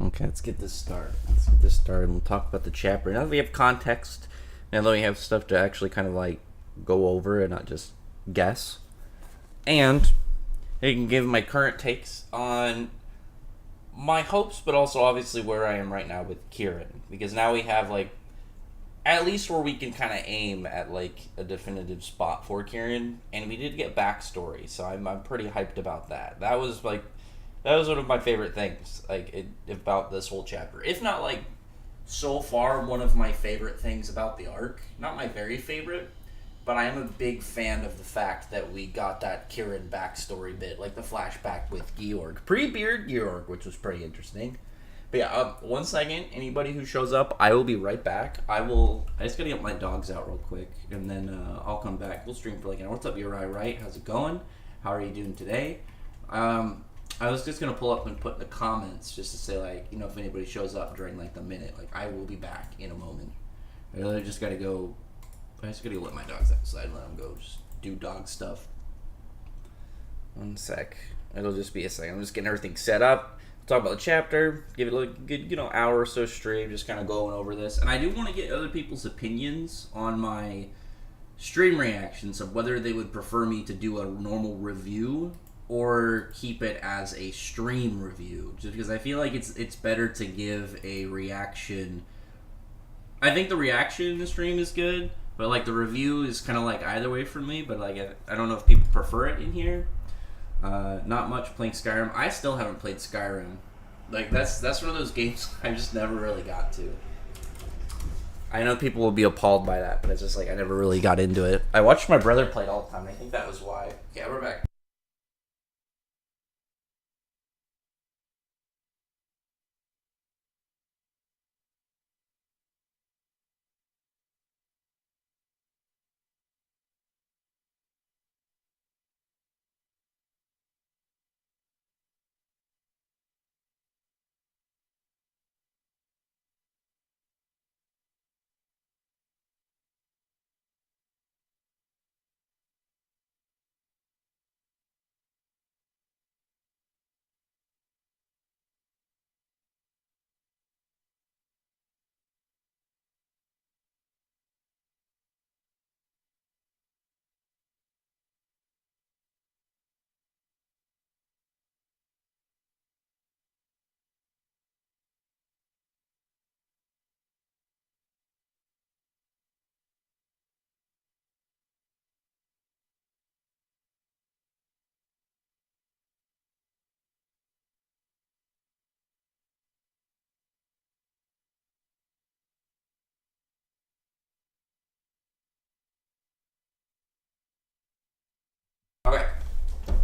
Okay, let's get this started. And we'll talk about the chapter. Now that we have context, now that we have stuff to actually kind of like go over and not just guess, and I can give my current takes on my hopes, but also obviously where I am right now with Kieran. Because now we have like at least where we can kind of aim at like a definitive spot for Kieran, and we did get backstory, so I'm pretty hyped about that. That was one of my favorite things about this whole chapter. If not like so far one of my favorite things about the arc. Not my very favorite, but I am a big fan of the fact that we got that Kieran backstory bit, like the flashback with Georg, pre-beard Georg, which was pretty interesting. But yeah, 1 second. Anybody who shows up, I will be right back. I just gotta get my dogs out real quick, and then I'll come back. We'll stream for like an hour. What's up, Uri? Right? How's it going? How are you doing today? I was just gonna pull up and put in the comments just to say like, if anybody shows up during like the minute, like I will be back in a moment. I just gotta go. I just gotta let my dogs outside and let them go just do dog stuff. 1 sec. It'll just be a second. I'm just getting everything set up. Talk about the chapter, give it a good, hour or so stream, just kind of going over this. And I do want to get other people's opinions on my stream reactions of whether they would prefer me to do a normal review or keep it as a stream review. Just because I feel like it's better to give a reaction. I think the reaction in the stream is good, but like the review is kind of like either way for me. But like I don't know if people prefer it in here. Not much playing Skyrim. I still haven't played Skyrim. Like that's one of those games I just never really got to. I know people will be appalled by that, but it's just like I never really got into it. I watched my brother play it all the time. I think that was why. Yeah, we're back. Okay.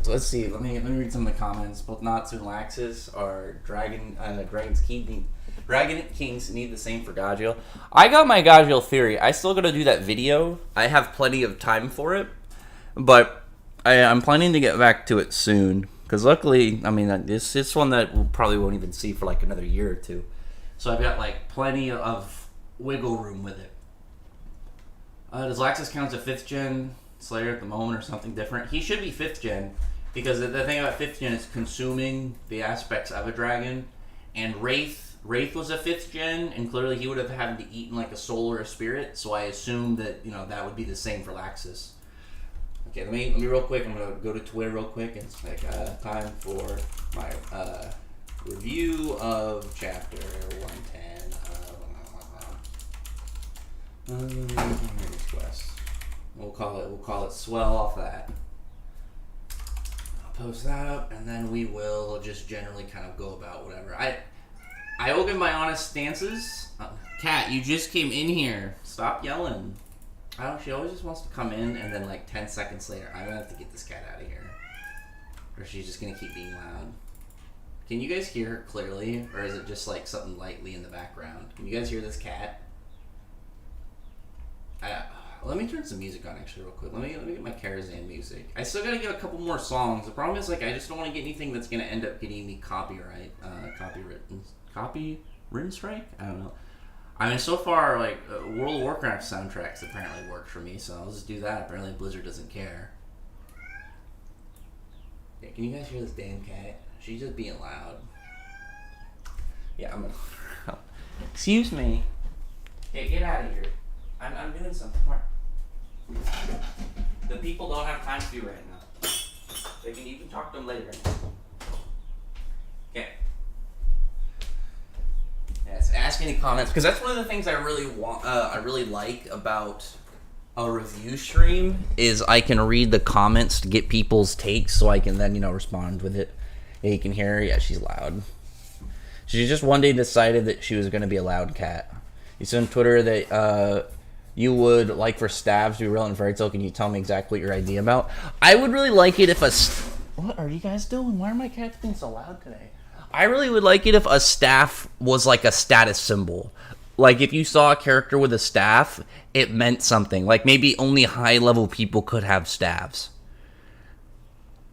So let's see. Let me read some of the comments. Both Natsu and Laxus are Dragon Kings need the same for Gajiel. I got my Gajiel theory. I still gotta do that video. I have plenty of time for it, but I'm planning to get back to it soon. Because luckily, I mean, it's one that we probably won't even see for like another year or two. So I've got like plenty of wiggle room with it. Does Laxus count as a 5th gen Slayer at the moment or something different? He should be 5th gen, because the thing about 5th gen is consuming the aspects of a dragon. And Wraith was a 5th gen, and clearly he would have had to eat like a soul or a spirit, so I assume that, that would be the same for Laxus. Okay, let me real quick, I'm going to go to Twitter real quick, and it's like time for my review of chapter 110 Quest. We'll call it swell off that. I'll post that up, and then we will just generally kind of go about whatever. I will give my honest stances. Kat, you just came in here. Stop yelling. She always just wants to come in, and then like 10 seconds later, I'm gonna have to get this cat out of here, or she's just gonna keep being loud. Can you guys hear her clearly, or is it just like something lightly in the background? Can you guys hear this cat? Let me turn some music on actually real quick. Let me get my Karazhan music. I still gotta get a couple more songs. The problem is like I just don't want to get anything that's gonna end up getting me copywritten strike. I don't know. I mean, so far like World of Warcraft soundtracks apparently work for me, so I'll just do that. Apparently Blizzard doesn't care. Yeah, can you guys hear this damn cat? She's just being loud. Yeah, I'm gonna. Excuse me. Hey, get out of here. I'm doing something. The people don't have time to do right now. You can talk to them later. Okay. Yes, ask any comments, because that's one of the things I really want. I really like about a review stream is I can read the comments to get people's takes, so I can then respond with it. Yeah, you can hear her. Yeah, she's loud. She just one day decided that she was going to be a loud cat. You said on Twitter that you would like for staffs to be relevant fairy tale. Can you tell me exactly what your idea about? I would really like it if what are you guys doing? Why are my cats being so loud today? I really would like it if a staff was like a status symbol. Like, if you saw a character with a staff, it meant something. Like, maybe only high-level people could have staffs.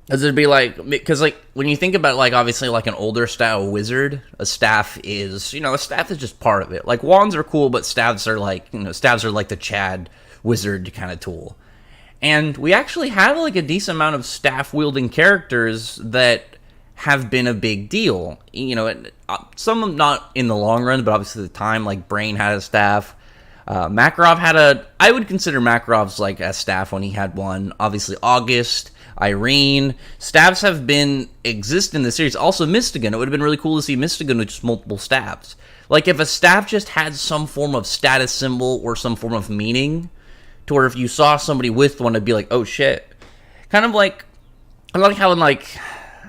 Because it'd be like, because, like, when you think about, like, obviously, like, an older style wizard, a staff is, a staff is just part of it. Like, wands are cool, but staffs are like, staffs are like the Chad wizard kind of tool. And we actually have, like, a decent amount of staff-wielding characters that have been a big deal. Some not in the long run, but obviously at the time, like, Brain had a staff. Makarov had I would consider Makarov's, like, a staff when he had one. Obviously, August, Irene. Staffs have exist in the series. Also, Mystigan. It would have been really cool to see Mystigan with just multiple staffs. Like, if a staff just had some form of status symbol or some form of meaning, to where if you saw somebody with one, it'd be like, oh shit. Kind of like, I like how in, like,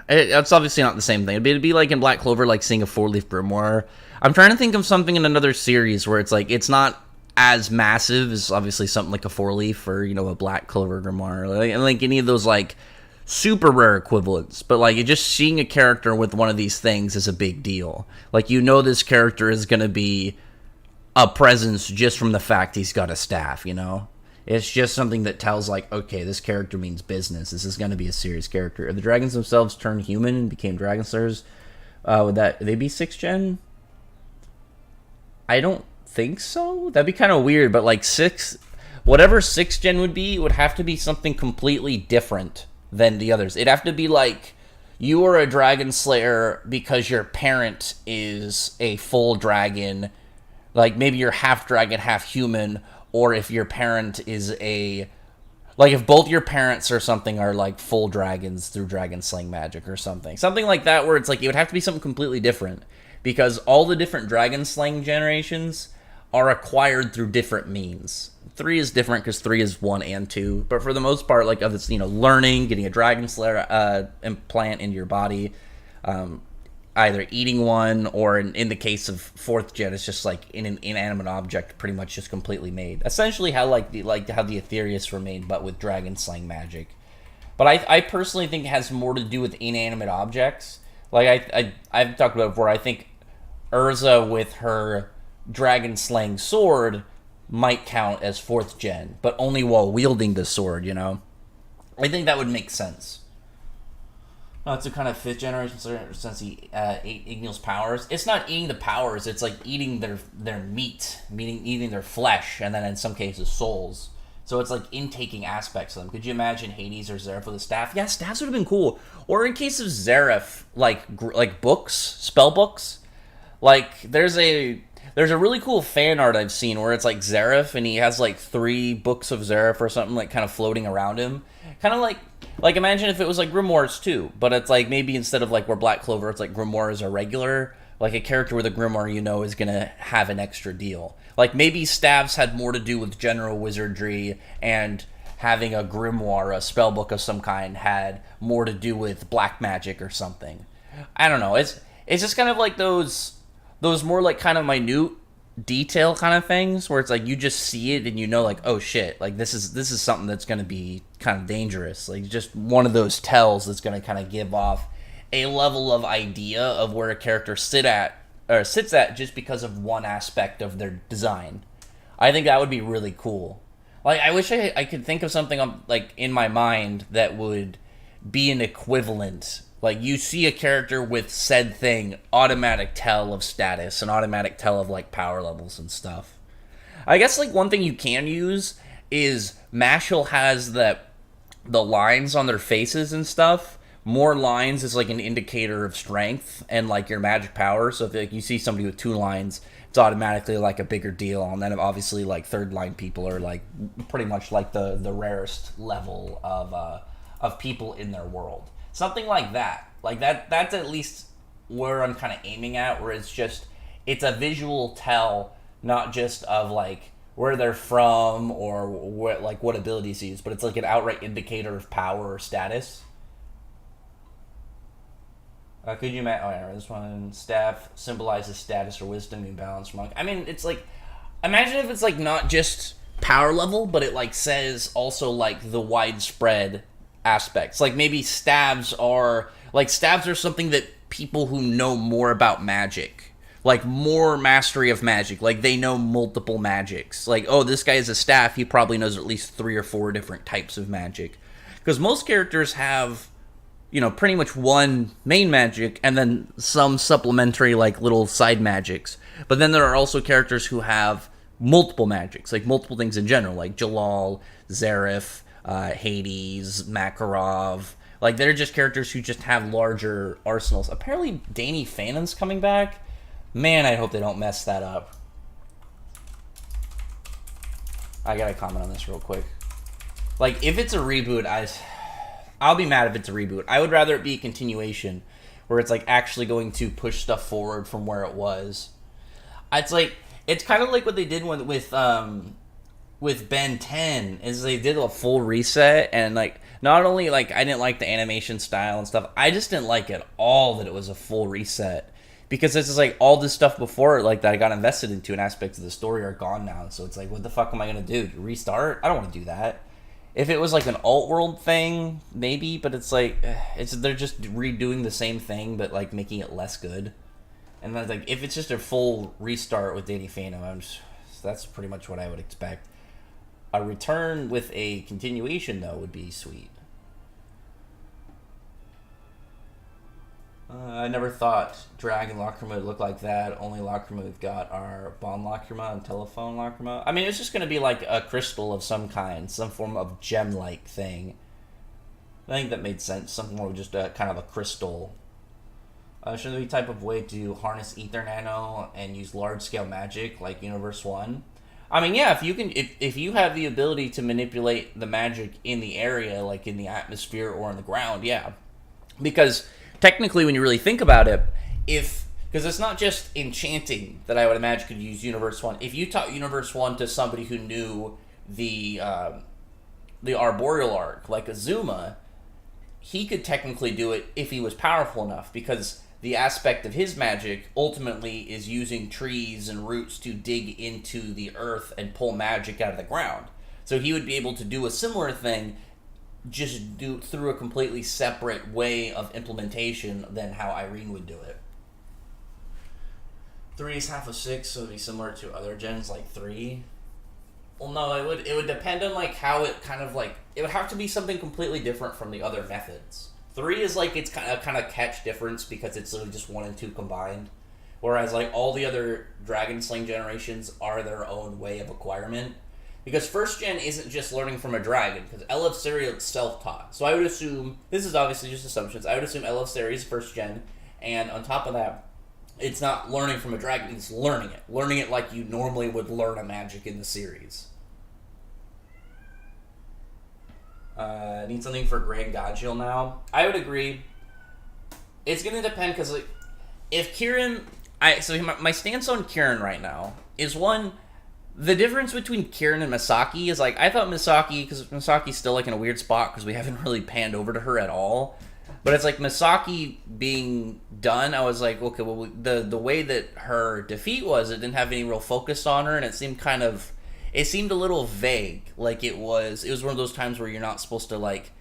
it's obviously not the same thing. It'd be like in Black Clover, like seeing a 4-leaf grimoire. I'm trying to think of something in another series where it's like, it's not as massive as obviously something like a 4-leaf or, a Black Clover grimoire. Like any of those, like, super rare equivalents. But, like, just seeing a character with one of these things is a big deal. Like, this character is going to be a presence just from the fact he's got a staff, It's just something that tells, like, okay, this character means business. This is going to be a serious character. If the dragons themselves turned human and became Dragon Slayers, would they be 6th gen? I don't think so. That'd be kind of weird, but, like, whatever 6th gen would have to be something completely different than the others. It'd have to be, like, you are a Dragon Slayer because your parent is a full dragon. Like, maybe you're half dragon, half human, or if your parent is if both your parents or something are, like, full dragons through dragon slaying magic or something. Something like that where it's, like, it would have to be something completely different. Because all the different dragon slaying generations are acquired through different means. 3 is different because 3 is 1 and 2. But for the most part, like, of it's, learning, getting a Dragon Slayer implant into your body, either eating one, or in the case of 4th gen, it's just like an inanimate object pretty much just completely made. Essentially how how the Aetherius were made, but with dragon slaying magic. But I personally think it has more to do with inanimate objects. Like I've talked about it before, I think Urza with her dragon slaying sword might count as 4th gen, but only while wielding the sword, I think that would make sense. It's a kind of 5th generation since he ate Ignil's powers. It's not eating the powers, it's like eating their meat, meaning eating their flesh, and then in some cases souls. So it's like intaking aspects of them. Could you imagine Hades or Zeref with a staff? Yeah, staffs would have been cool. Or in case of Zeref, like books, spell books. Like, there's a really cool fan art I've seen where it's like Zeref, and he has like 3 books of Zeref or something, like, kind of floating around him. Kind of like imagine if it was like Grimoires too, but it's like maybe instead of like where Black Clover, it's like Grimoires are regular, like a character with a Grimoire is gonna have an extra deal. Like maybe staffs had more to do with general wizardry, and having a grimoire, a spellbook of some kind, had more to do with black magic or something. I don't know. It's just kind of like those more like kind of minute detail kind of things where it's like you just see it and like, oh shit, like this is something that's going to be kind of dangerous. Like just one of those tells that's going to kind of give off a level of idea of where a character sits at just because of one aspect of their design. I think that would be really cool. Like I wish I could think of something like in my mind that would be an equivalent. Like, you see a character with said thing, automatic tell of status, an automatic tell of, like, power levels and stuff. I guess, like, one thing you can use is Mashal has the lines on their faces and stuff, more lines is like an indicator of strength and like your magic power. So if like, you see somebody with 2 lines, it's automatically like a bigger deal. And then obviously like third line people are like pretty much like the rarest level of people in their world. Something like that. Like that's at least where I'm kind of aiming at, where it's a visual tell, not just of like where they're from or what abilities use, but it's like an outright indicator of power or status. Could you imagine? Oh, yeah, this one. Staff symbolizes status or wisdom, imbalance. Monk. I mean, it's like, imagine if it's like not just power level, but it like says also like the widespread aspects. Like maybe stabs are something that people who know more about magic, like more mastery of magic, like they know multiple magics. Like, oh, this guy is a staff, he probably knows at least 3 or 4 different types of magic. Because most characters have, pretty much one main magic and then some supplementary, like, little side magics. But then there are also characters who have multiple magics, like, multiple things in general, like Jalal, Zareth, Hades, Makarov. Like, they're just characters who just have larger arsenals. Apparently, Danny Phantom's coming back. Man, I hope they don't mess that up. I gotta comment on this real quick. Like, if it's a reboot, I'll be mad if it's a reboot. I would rather it be a continuation, where it's like actually going to push stuff forward from where it was. It's kind of like what they did with Ben 10, is they did a full reset, and like not only like I didn't like the animation style and stuff, I just didn't like at all that it was a full reset. Because this is like all this stuff before like that I got invested into and aspects of the story are gone now. So it's like, what the fuck am I gonna do? Restart? I don't want to do that. If it was like an alt world thing, maybe, but it's like they're just redoing the same thing but like making it less good. And then like if it's just a full restart with Danny Phantom, that's pretty much what I would expect. A return with a continuation though would be sweet. I never thought Dragon Lacrima would look like that. Only Lacrima we've got are Bond Lacrima and Telephone Lacrima. I mean, it's just going to be like a crystal of some kind, some form of gem-like thing. I think that made sense. Something more just kind of a crystal. Should there be type of way to harness Ether Nano and use large-scale magic like Universe 1? I mean, yeah, if you have the ability to manipulate the magic in the area, like in the atmosphere or on the ground, yeah. Because technically, when you really think about it, because it's not just enchanting that I would imagine could use Universe 1. If you taught Universe 1 to somebody who knew the Arboreal Arc, like Azuma, he could technically do it if he was powerful enough, because the aspect of his magic ultimately is using trees and roots to dig into the earth and pull magic out of the ground. So he would be able to do a similar thing, just do through a completely separate way of implementation than how Irene would do it. 3 is half of 6, so it would be similar to other gens like 3. Well, no, it would depend on like how it kind of like, it would have to be something completely different from the other methods. 3 is like it's kind of catch difference because it's literally just 1 and 2 combined, whereas like all the other Dragon Slaying generations are their own way of acquirement. Because first gen isn't just learning from a dragon, because Eleftheria is self-taught. So I would assume, this is obviously just assumptions, I would assume Eleftheria is first gen, and on top of that, it's not learning from a dragon, it's learning it. Learning it like you normally would learn a magic in the series. Need something for Grand Godjill now? I would agree. It's going to depend, because like, if Kieran... my stance on Kieran right now is one... The difference between Kieran and Misaki is, like, I thought Misaki, because Misaki's still, like, in a weird spot, because we haven't really panned over to her at all. But it's, like, Misaki being done, I was like, okay, well, the way that her defeat was, it didn't have any real focus on her, and it seemed a little vague. Like, it was one of those times where you're not supposed to, like,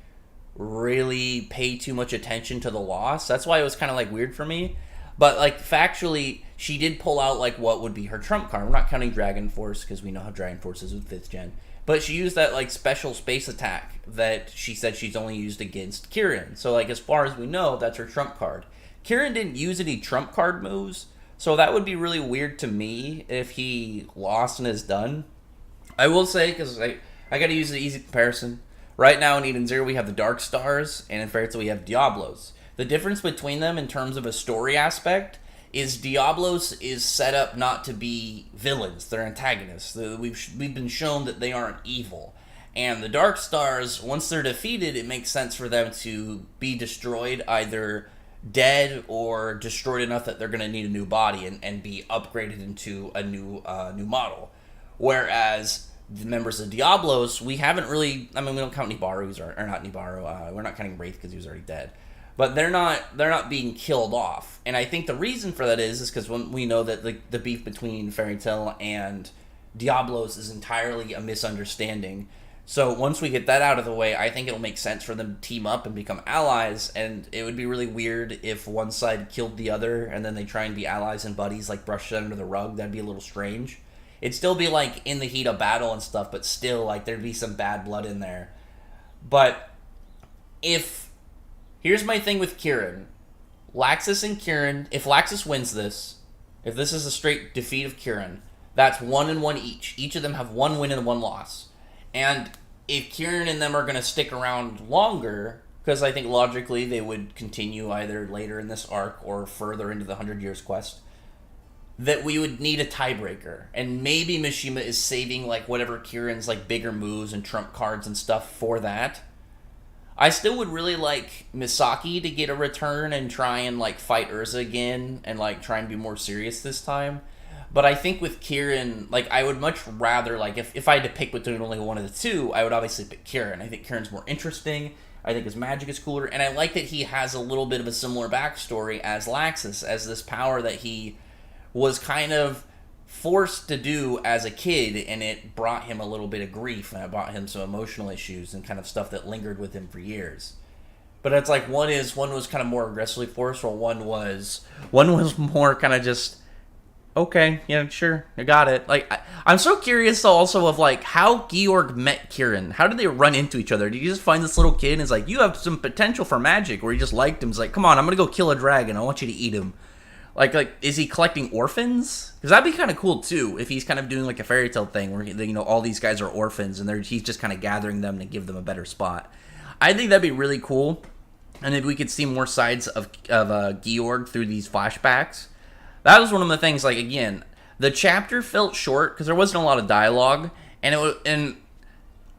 really pay too much attention to the loss. That's why it was kind of, like, weird for me. But, like, factually, she did pull out, like, what would be her trump card. We're not counting Dragon Force, because we know how Dragon Force is with 5th gen. But she used that, like, special space attack that she said she's only used against Kieran. So, like, as far as we know, that's her trump card. Kieran didn't use any trump card moves, so that would be really weird to me if he lost and is done. I will say, because I gotta use the easy comparison, Right now in Eden Zero we have the Dark Stars, and in Fairy Tail we have Diabolos. The difference between them in terms of a story aspect is Diabolos is set up not to be villains; they're antagonists. We've been shown that they aren't evil. And the Dark Stars, once they're defeated, it makes sense for them to be destroyed, either dead or destroyed enough that they're going to need a new body and be upgraded into a new model. Whereas the members of Diabolos, we haven't really... I mean, we don't count Nibiru, or not Nibiru. We're not counting Wraith because he was already dead. But they're not being killed off. And I think the reason for that is because when we know that the beef between Fairy Tail and Diabolos is entirely a misunderstanding. So once we get that out of the way, I think it'll make sense for them to team up and become allies, and it would be really weird if one side killed the other and then they try and be allies and buddies, like brush it under the rug. That'd be a little strange. It'd still be like in the heat of battle and stuff, but still like there'd be some bad blood in there. But here's my thing with Kieran. Laxus and Kieran, if Laxus wins this, if this is a straight defeat of Kieran, that's 1-1 each. Each of them have 1 win and 1 loss. And if Kieran and them are going to stick around longer, because I think logically they would continue either later in this arc or further into the 100 Years quest, that we would need a tiebreaker. And maybe Mishima is saving like whatever Kieran's like bigger moves and trump cards and stuff for that. I still would really like Misaki to get a return and try and like fight Urza again and like try and be more serious this time. But I think with Kieran, like, I would much rather, like, if I had to pick between only one of the two, I would obviously pick Kieran. I think Kieran's more interesting. I think his magic is cooler. And I like that he has a little bit of a similar backstory as Laxus, as this power that he was kind of forced to do as a kid, and it brought him a little bit of grief, and it brought him some emotional issues and kind of stuff that lingered with him for years. But it's like, one was kind of more aggressively forced, while one was more kind of just... Okay, yeah, sure, I got it. Like, I'm so curious, though, also of, like, how Georg met Kieran. How did they run into each other? Did he just find this little kid and is like, you have some potential for magic, or he just liked him? He's like, come on, I'm gonna go kill a dragon. I want you to eat him. Like, is he collecting orphans? Because that'd be kind of cool, too, if he's kind of doing, like, a Fairy Tail thing where, you know, all these guys are orphans, and he's just kind of gathering them to give them a better spot. I think that'd be really cool, and if we could see more sides of Georg through these flashbacks. That was one of the things, like, again, the chapter felt short because there wasn't a lot of dialogue, and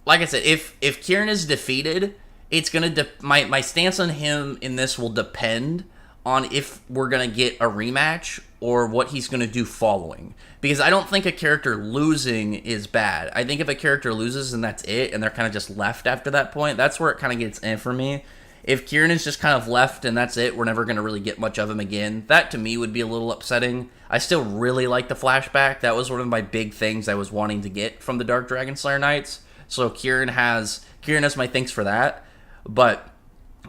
like I said, if Kieran is defeated, it's gonna my stance on him in this will depend on if we're gonna get a rematch or what he's gonna do following. Because I don't think a character losing is bad. I think if a character loses and that's it, and they're kind of just left after that point, that's where it kind of gets in for me. If Kieran is just kind of left and that's it, we're never going to really get much of him again, that to me would be a little upsetting. I still really like the flashback. That was one of my big things I was wanting to get from the Dark Dragon Slayer Knights. So Kieran has my thanks for that. But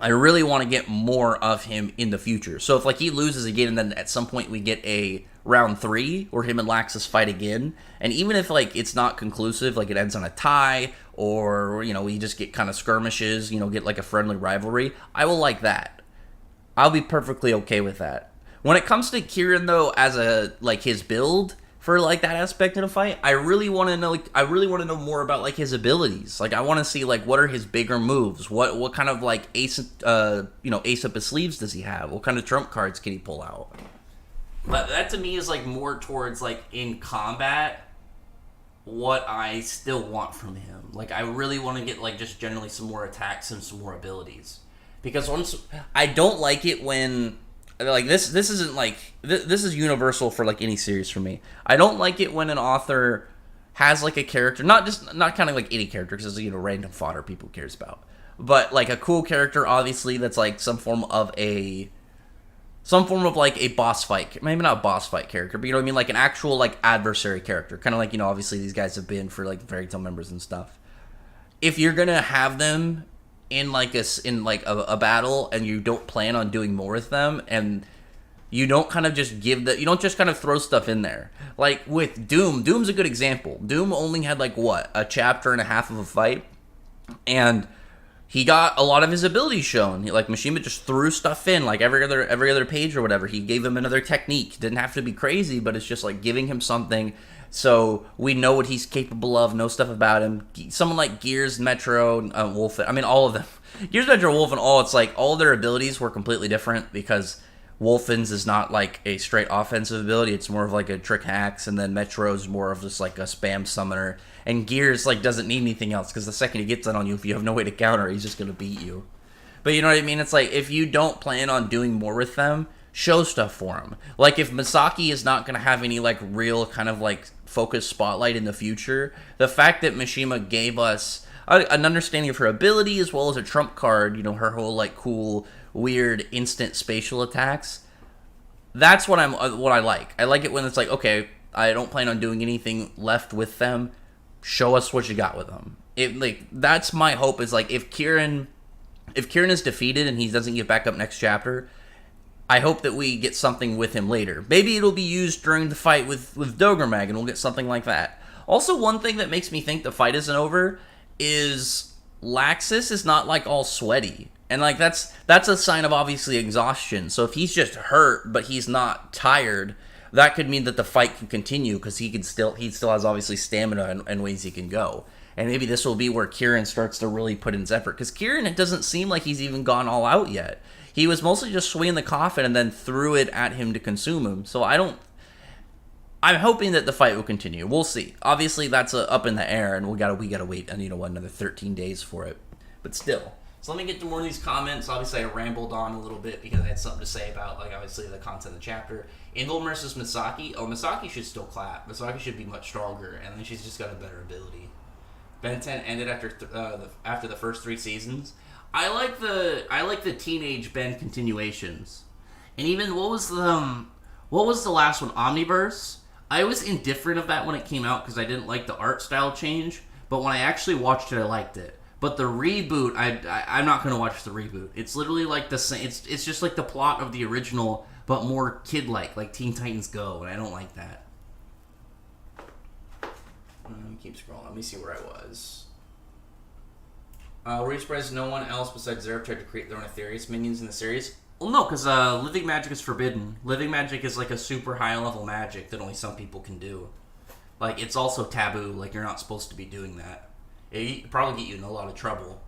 I really want to get more of him in the future. So if like he loses again and then at some point we get a round 3 where him and Laxus fight again, and even if like it's not conclusive, like it ends on a tie, or, you know, we just get kind of skirmishes, you know, get like a friendly rivalry, I will like that. I'll be perfectly okay with that. When it comes to Kieran, though, as a, like, his build for, like, that aspect of the fight, I really want to know, like, more about, like, his abilities. Like, I want to see, like, what are his bigger moves? What kind of, like, ace up his sleeves does he have? What kind of trump cards can he pull out? But that, to me, is, like, more towards, like, in combat, what I still want from him. Like, I really want to get, like, just generally some more attacks and some more abilities. Because I don't like it when, like, this isn't, like, this is universal for, like, any series for me. I don't like it when an author has, like, a character, not kind of like any character, because it's, you know, random fodder people cares about. But, like, a cool character, obviously, that's, like, some form of, like, a boss fight. Maybe not a boss fight character, but you know what I mean? Like, an actual, like, adversary character. Kind of like, you know, obviously these guys have been for, like, Fairy Tail members and stuff. If you're gonna have them in, like, a battle, and you don't plan on doing more with them, and you don't kind of just you don't just kind of throw stuff in there. Like, with Doom's a good example. Doom only had, like, what? A chapter and a half of a fight? And he got a lot of his abilities shown. Like Mishima just threw stuff in, like every other page or whatever. He gave him another technique. It didn't have to be crazy, but it's just like giving him something so we know what he's capable of, know stuff about him. Someone like Gears, Metro, Wolf. I mean, all of them. Gears, Metro, Wolf, and all. It's like all their abilities were completely different because Wolfen's is not like a straight offensive ability. It's more of like a trick hacks, and then Metro's more of just like a spam summoner. And Gears like doesn't need anything else because the second he gets that on you, if you have no way to counter, he's just gonna beat you. But you know what I mean? It's like if you don't plan on doing more with them, show stuff for him. Like if Misaki is not gonna have any like real kind of like focused spotlight in the future, the fact that Mishima gave us an understanding of her ability as well as a trump card, you know, her whole like cool weird instant spatial attacks, that's what I like. I like it when it's like, okay, I don't plan on doing anything left with them. Show us what you got with them. It like that's my hope is like if Kieran is defeated and he doesn't get back up next chapter, I hope that we get something with him later. Maybe it'll be used during the fight with Dogremag and we'll get something like that. Also, one thing that makes me think the fight isn't over is Laxus is not like all sweaty. And like that's a sign of obviously exhaustion. So if he's just hurt but he's not tired, that could mean that the fight can continue because he still has obviously stamina and ways he can go. And maybe this will be where Kieran starts to really put in his effort. Because Kieran, it doesn't seem like he's even gone all out yet. He was mostly just swinging the coffin and then threw it at him to consume him. So I'm hoping that the fight will continue. We'll see. Obviously, that's up in the air, and we gotta wait, another 13 days for it. But still. So let me get to more of these comments. Obviously, I rambled on a little bit because I had something to say about, like, obviously the content of the chapter. Invul versus Misaki. Oh, Misaki should still clap. Misaki should be much stronger, and then she's just got a better ability. Ben 10 ended after the first 3 seasons. I like the teenage Ben continuations, and even what was the last one? Omniverse. I was indifferent of that when it came out because I didn't like the art style change. But when I actually watched it, I liked it. But the reboot, I'm not going to watch the reboot. It's literally like the same. It's just like the plot of the original, but more kid-like Teen Titans Go, and I don't like that. Keep scrolling. Let me see where I was. Were you surprised no one else besides Zeref tried to create their own Aetherius minions in the series? Well, no, because living magic is forbidden. Living magic is like a super high-level magic that only some people can do. Like, it's also taboo. Like, you're not supposed to be doing that. It probably get you in a lot of trouble.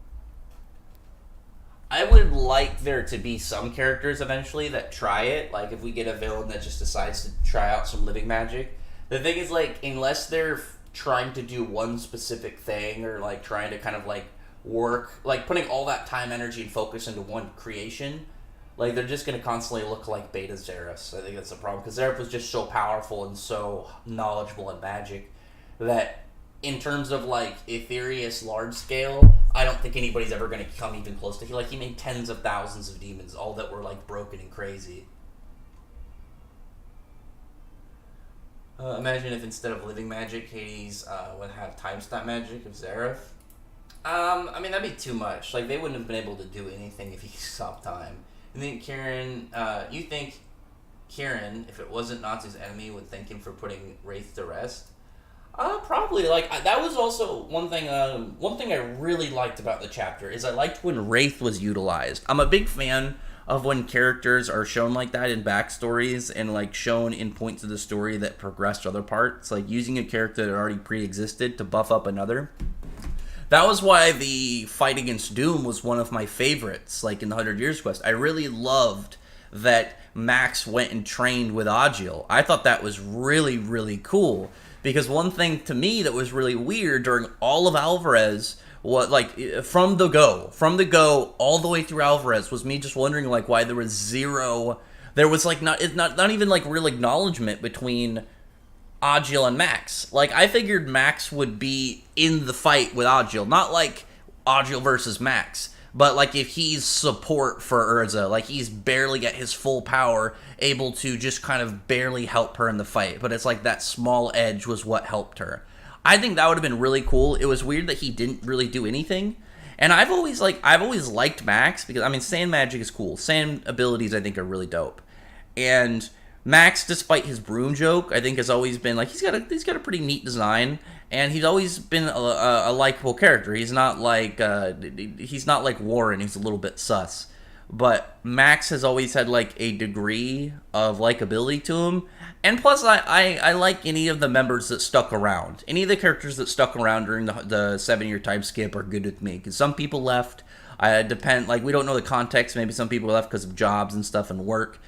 I would like there to be some characters eventually that try it. Like, if we get a villain that just decides to try out some living magic. The thing is, like, unless they're trying to do one specific thing or, like, trying to kind of, like, work, like, putting all that time, energy, and focus into one creation, like, they're just going to constantly look like Beta Zerus. I think that's the problem. Because Zerus was just so powerful and so knowledgeable in magic that in terms of, like, Aetherius large scale, I don't think anybody's ever going to come even close to him. Like, he made tens of thousands of demons, all that were, like, broken and crazy. Imagine if instead of living magic, Hades would have time stop magic of Zeref. I mean, that'd be too much. Like, they wouldn't have been able to do anything if he stopped time. You think Kieran, if it wasn't Natsu's enemy, would thank him for putting Wraith to rest? Probably. Like, that was also one thing I really liked about the chapter, is I liked when Wraith was utilized. I'm a big fan of when characters are shown like that in backstories and, like, shown in points of the story that progressed other parts. Like, using a character that already pre-existed to buff up another. That was why the fight against Doom was one of my favorites, like, in the 100 Years Quest. I really loved that Max went and trained with Agiel. I thought that was really, really cool. Because one thing to me that was really weird during all of Alvarez, what, like, from the go, all the way through Alvarez, was me just wondering, like, why there was like, not even, like, real acknowledgement between Agiel and Max. Like, I figured Max would be in the fight with Agiel, not like Agiel versus Max, but like if he's support for Urza, like he's barely at his full power, able to just kind of barely help her in the fight, but it's like that small edge was what helped her. I think that would have been really cool. It was weird that he didn't really do anything, and I've always liked Max because, I mean, sand magic is cool. Sand abilities I think are really dope, and Max, despite his broom joke, I think has always been like he's got a pretty neat design, and he's always been a likable character. He's not like Warren. He's a little bit sus, but Max has always had like a degree of likability to him. And plus, I like any of the members that stuck around. Any of the characters that stuck around during the 7-year time skip are good with me. Because some people left. Like, we don't know the context. Maybe some people left because of jobs and stuff and work.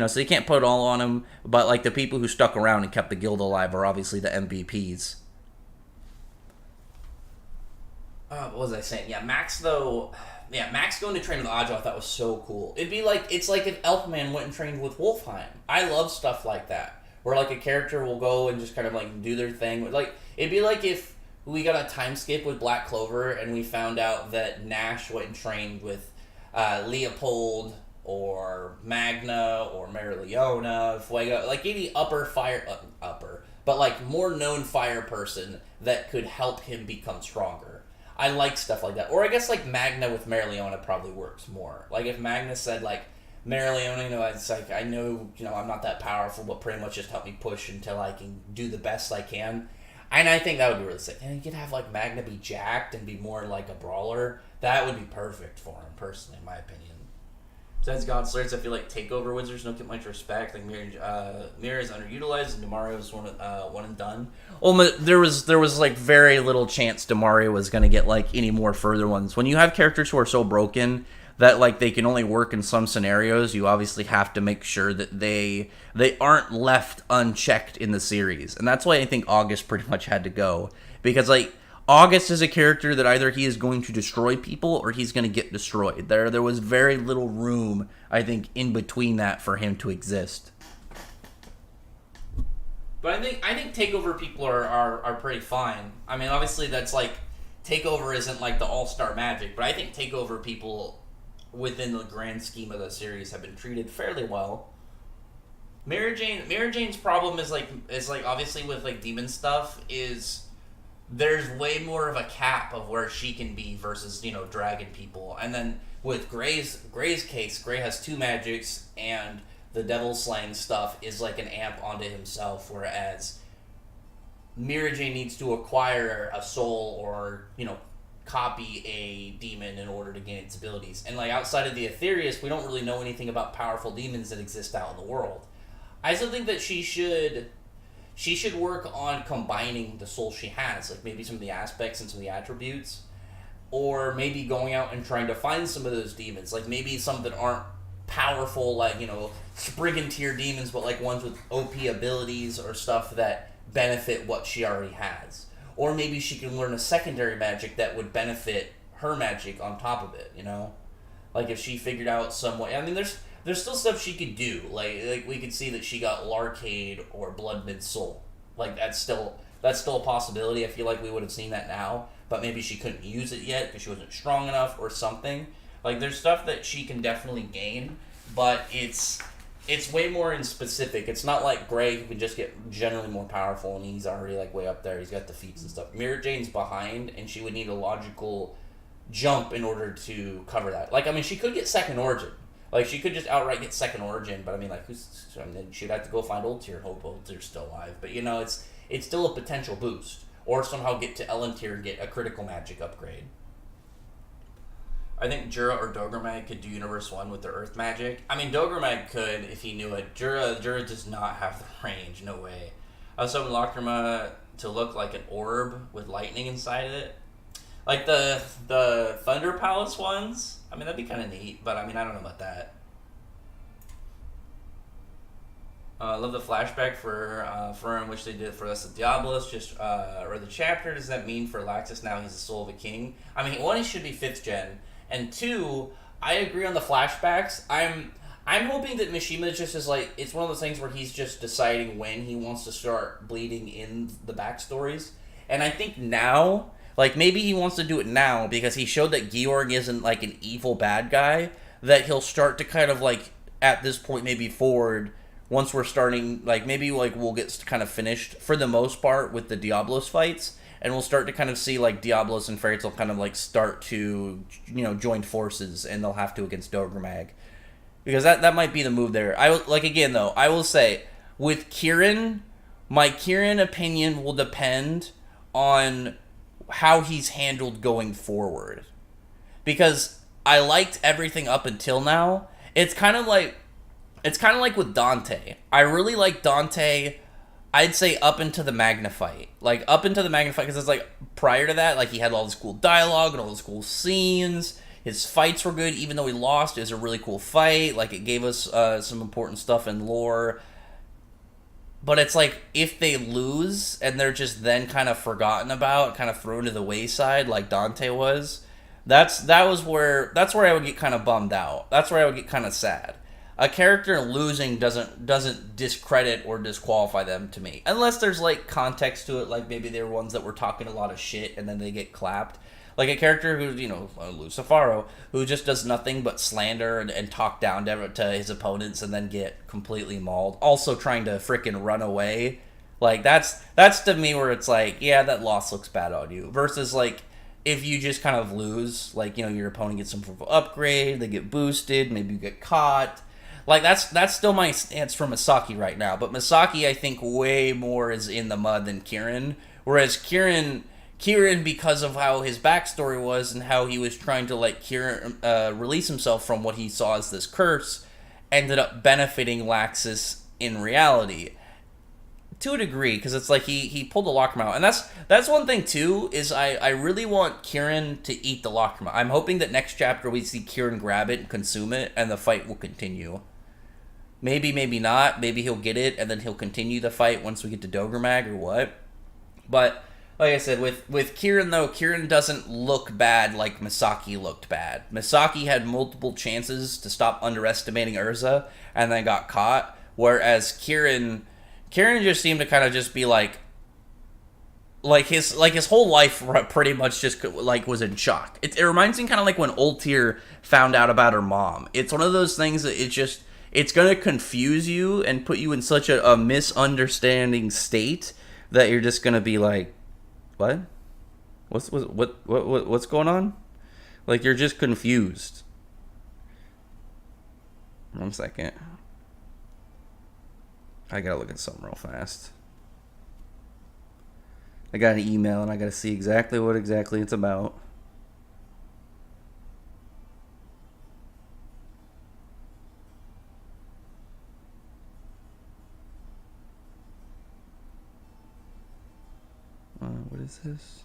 So you can't put it all on them. But, like, the people who stuck around and kept the guild alive are obviously the MVPs. What was I saying? Yeah, Max, though... Yeah, Max going to train with Ajo I thought was so cool. It's like if Elfman went and trained with Wolfheim. I love stuff like that. Where, like, a character will go and just kind of, like, do their thing. Like, it'd be like if we got a time skip with Black Clover and we found out that Nash went and trained with Leopold or Magna or Marileona, Fuego. Like, any but, like, more known fire person that could help him become stronger. I like stuff like that. Or I guess, like, Magna with Marileona probably works more. Like, if Magna said, like, Marileona, it's like, I know, I'm not that powerful, but pretty much just help me push until I can do the best I can. And I think that would be really sick. And you could have, like, Magna be jacked and be more like a brawler. That would be perfect for him, personally, in my opinion. Besides God Slayers, I feel like Takeover Wizards don't get much respect. Like, Mirror is underutilized, and Demario is one and done. Well, there was like, very little chance Demario was going to get, like, any more further ones. When you have characters who are so broken that, like, they can only work in some scenarios, you obviously have to make sure that they aren't left unchecked in the series. And that's why I think August pretty much had to go. Because, like, August is a character that either he is going to destroy people or he's going to get destroyed. There was very little room, I think, in between that for him to exist. But I think Takeover people are pretty fine. I mean, obviously that's, like, Takeover isn't, like, the all-star Magic, but I think Takeover people within the grand scheme of the series have been treated fairly well. Mara Jane's problem is like obviously with, like, demon stuff is there's way more of a cap of where she can be versus, dragon people. And then with Gray's case, Gray has 2 magics and the devil slaying stuff is like an amp onto himself, whereas Mira Jane needs to acquire a soul or, copy a demon in order to gain its abilities. And, like, outside of the Aetherius, we don't really know anything about powerful demons that exist out in the world. I still think that she should work on combining the soul she has, like maybe some of the aspects and some of the attributes, or maybe going out and trying to find some of those demons, like maybe some that aren't powerful, like, Spriggan tier demons, but like ones with OP abilities or stuff that benefit what she already has. Or maybe she can learn a secondary magic that would benefit her magic on top of it, Like, if she figured out some way... I mean, there's still stuff she could do. Like we could see that she got Larcade or Blood Mid Soul. Like, that's still a possibility. I feel like we would have seen that now, but maybe she couldn't use it yet because she wasn't strong enough or something. Like, there's stuff that she can definitely gain, but it's way more in specific. It's not like Gray, who can just get generally more powerful, and he's already, like, way up there. He's got the feats and stuff. Mira Jane's behind, and she would need a logical jump in order to cover that. Like, I mean, she could get Second Origin. Like, she could just outright get Second Origin, but I mean, like, she'd have to go find Old Tier, hope Old Tier's still alive. But, it's still a potential boost. Or somehow get to Ellen Tier and get a critical magic upgrade. I think Jura or Dogromag could do Universe 1 with their Earth magic. I mean, Dogromag could if he knew it. Jura does not have the range, no way. I was hoping Lacrima to look like an orb with lightning inside it. Like the Thunder Palace ones. I mean, that'd be kind of neat, but I mean, I don't know about that. I love the flashback for him, which they did for us at Diabolos. Just or the chapter. Does that mean for Laxus now he's the soul of a king? I mean, 1, he should be 5th gen. And 2, I agree on the flashbacks. I'm hoping that Mishima just is like, it's one of those things where he's just deciding when he wants to start bleeding in the backstories. And I think now, like, maybe he wants to do it now because he showed that Georg isn't, like, an evil bad guy, that he'll start to kind of, like, at this point maybe forward, once we're starting, like, maybe, like, we'll get kind of finished for the most part with the Diabolos fights. And we'll start to kind of see, like, Diabolos and Fairy Tail kind of, like, start to, join forces, and they'll have to against Dogromag. Because that might be the move there. I will say, With Kieran, my Kieran opinion will depend on how he's handled going forward. Because I liked everything up until now. It's kind of like with Dante. I really like Dante. I'd say up into the Magna fight. Like, up into the Magna fight, because it's like, prior to that, like, he had all this cool dialogue and all those cool scenes. His fights were good, even though he lost. It was a really cool fight. Like, it gave us some important stuff in lore. But it's like, if they lose, and they're just then kind of forgotten about, kind of thrown to the wayside, like Dante was, that's where I would get kind of bummed out. That's where I would get kind of sad. A character losing doesn't discredit or disqualify them to me, unless there's like context to it, like maybe they're ones that were talking a lot of shit and then they get clapped. Like a character who, Lucifaro, who just does nothing but slander and talk down to his opponents and then get completely mauled, also trying to freaking run away. Like, that's to me where it's like, yeah, that loss looks bad on you. Versus, like, if you just kind of lose, like, your opponent gets some sort of upgrade, they get boosted, maybe you get caught. Like, that's still my stance for Misaki right now. But Misaki, I think, way more is in the mud than Kieran. Whereas Kieran, because of how his backstory was and how he was trying to, like, release himself from what he saw as this curse, ended up benefiting Laxus in reality. To a degree, because it's like he pulled the Lacrima out. And that's one thing, too, is I really want Kieran to eat the Lacrima. I'm hoping that next chapter we see Kieran grab it and consume it, and the fight will continue. Maybe, maybe not. Maybe he'll get it, and then he'll continue the fight once we get to Dogromag or what. But, like I said, with Kieran, though, Kieran doesn't look bad like Misaki looked bad. Misaki had multiple chances to stop underestimating Urza, and then got caught. Whereas Kieran just seemed to kind of just be like his whole life pretty much just like was in shock. It reminds me kind of like when Ultir found out about her mom. It's one of those things that it's gonna confuse you and put you in such a misunderstanding state that you're just gonna be like, what? What's going on? Like, you're just confused. 1 second. I gotta look at something real fast. I got an email and I gotta see exactly what it's about. What is this?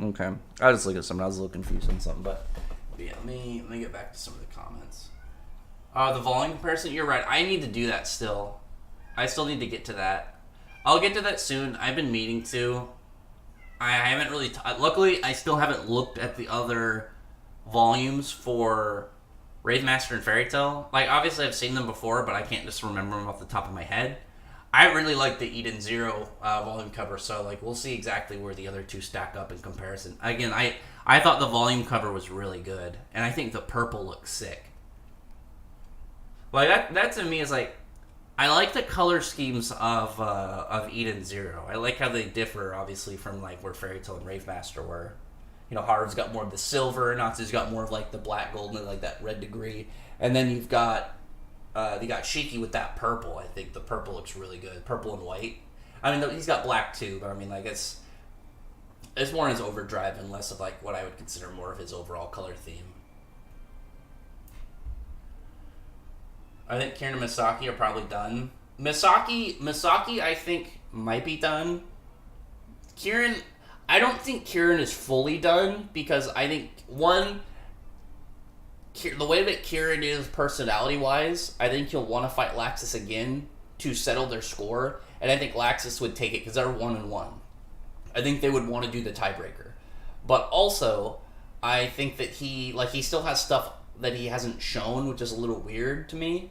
Okay, I'll just look at something. I was a little confused on something, but yeah, let me get back to some of the comments. The volume comparison, you're right. I need to do that still. I still need to get to that. I'll get to that soon. I've been meaning to. I haven't really... luckily, I still haven't looked at the other volumes for Wraith Master and Fairy Tail. Like, obviously I've seen them before, but I can't just remember them off the top of my head. I really like the Eden Zero volume cover, so like we'll see exactly where the other two stack up in comparison. Again, I thought the volume cover was really good, and I think the purple looks sick. Like that to me is like, I like the color schemes of Eden Zero. I like how they differ, obviously, from like where Fairy Tail and Rave Master were. Haru's got more of the silver, Natsu's got more of like the black gold and like that red degree, and then you got Shiki with that purple. I think the purple looks really good. Purple and white. I mean, he's got black too, but I mean, like, it's more his overdrive and less of like what I would consider more of his overall color theme. I think Kieran and Misaki are probably done. Misaki, I think, might be done. Kieran, I don't think Kieran is fully done, because I think, one, the way that Kieran is personality-wise, I think he'll want to fight Laxus again to settle their score, and I think Laxus would take it because they're 1-1. I think they would want to do the tiebreaker. But also, I think that he still has stuff that he hasn't shown, which is a little weird to me.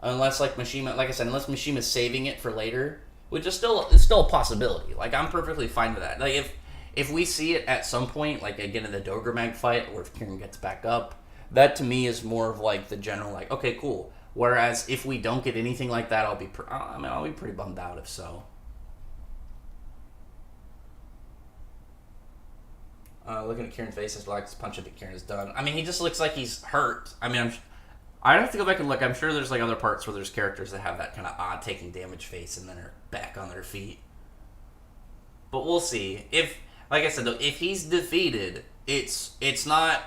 Unless, like, Mishima, like I said, unless Mishima's saving it for later, which is still a possibility. Like, I'm perfectly fine with that. Like, if we see it at some point, like, again in the Dogromag fight, or if Kieran gets back up, that to me is more of like the general, like, okay, cool. Whereas if we don't get anything like that, I'll be pretty bummed out if so. Looking at Kieran's face, I like this punch that Kieran has done. I mean, he just looks like he's hurt. I mean, I'd have to go back and look. I'm sure there's like other parts where there's characters that have that kind of odd taking damage face and then are back on their feet. But we'll see. If, like I said, though, if he's defeated, it's not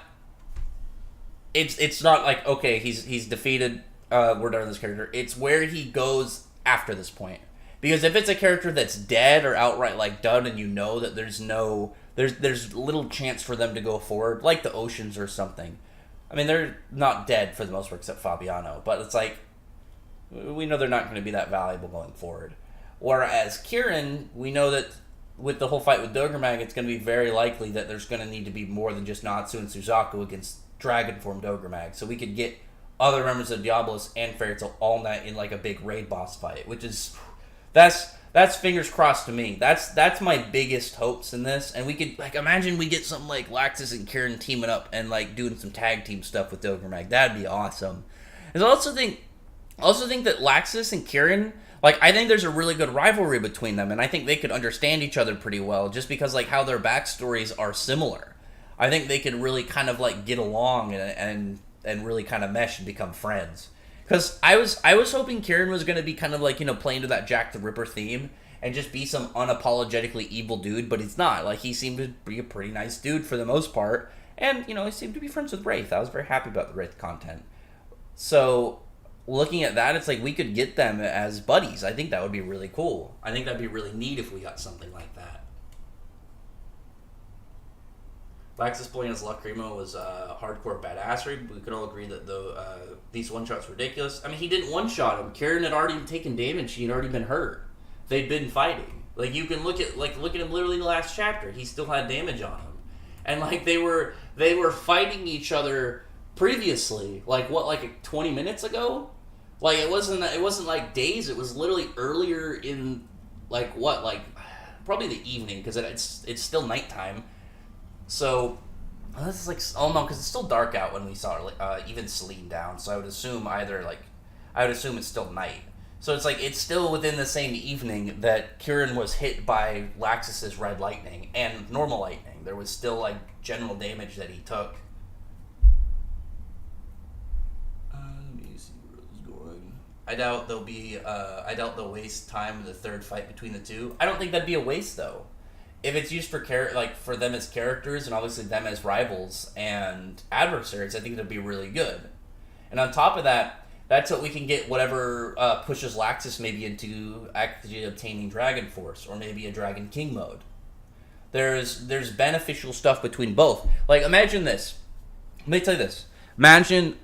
like, okay, he's defeated. We're done with this character. It's where he goes after this point. Because if it's a character that's dead or outright like done, and you know that there's little chance for them to go forward, like the Oceans or something. I mean, they're not dead for the most part except Fabiano, but it's like we know they're not going to be that valuable going forward. Whereas Kieran, we know that with the whole fight with Dogremag, it's going to be very likely that there's going to need to be more than just Natsu and Suzaku against Dragon Form Dogremag. So we could get other members of Diabolos and Fairytale all night in like a big raid boss fight, which is that's fingers crossed to me. That's my biggest hopes in this. And we could like imagine we get something like Laxus and Kieran teaming up and like doing some tag team stuff with Dogremag. That'd be awesome. And I also think that Laxus and Kieran, like, I think there's a really good rivalry between them, and I think they could understand each other pretty well, just because, like, how their backstories are similar. I think they could really kind of, like, get along and really kind of mesh and become friends. Because I was hoping Kieran was going to be kind of, like, you know, playing to that Jack the Ripper theme, and just be some unapologetically evil dude, but he's not. Like, he seemed to be a pretty nice dude for the most part, and, you know, he seemed to be friends with Wraith. I was very happy about the Wraith content. So looking at that, it's like we could get them as buddies. I think that would be really cool. I think that'd be really neat if we got something like that. Laxus pulling his Lacrimo was hardcore badassery. We could all agree that these one-shots were ridiculous. I mean, he didn't one-shot him. Kieran had already taken damage. He had already been hurt. They'd been fighting. Like, you can look at him literally in the last chapter. He still had damage on him. And, like, they were fighting each other previously. Like, 20 minutes ago? Like, it wasn't like days. It was literally earlier in, probably the evening, because it's still nighttime. So, this is like, oh no, because it's still dark out when we saw even Celine down. So I would assume it's still night. So it's like, it's still within the same evening that Kieran was hit by Laxus's red lightning and normal lightning. There was still, like, general damage that he took. I doubt they'll waste time in the third fight between the two. I don't think that'd be a waste, though. If it's used for for them as characters and obviously them as rivals and adversaries, I think that'd be really good. And on top of that, that's what we can get whatever pushes Laxus maybe into actually obtaining Dragon Force or maybe a Dragon King mode. There's beneficial stuff between both. Like, imagine this. Let me tell you this. Imagine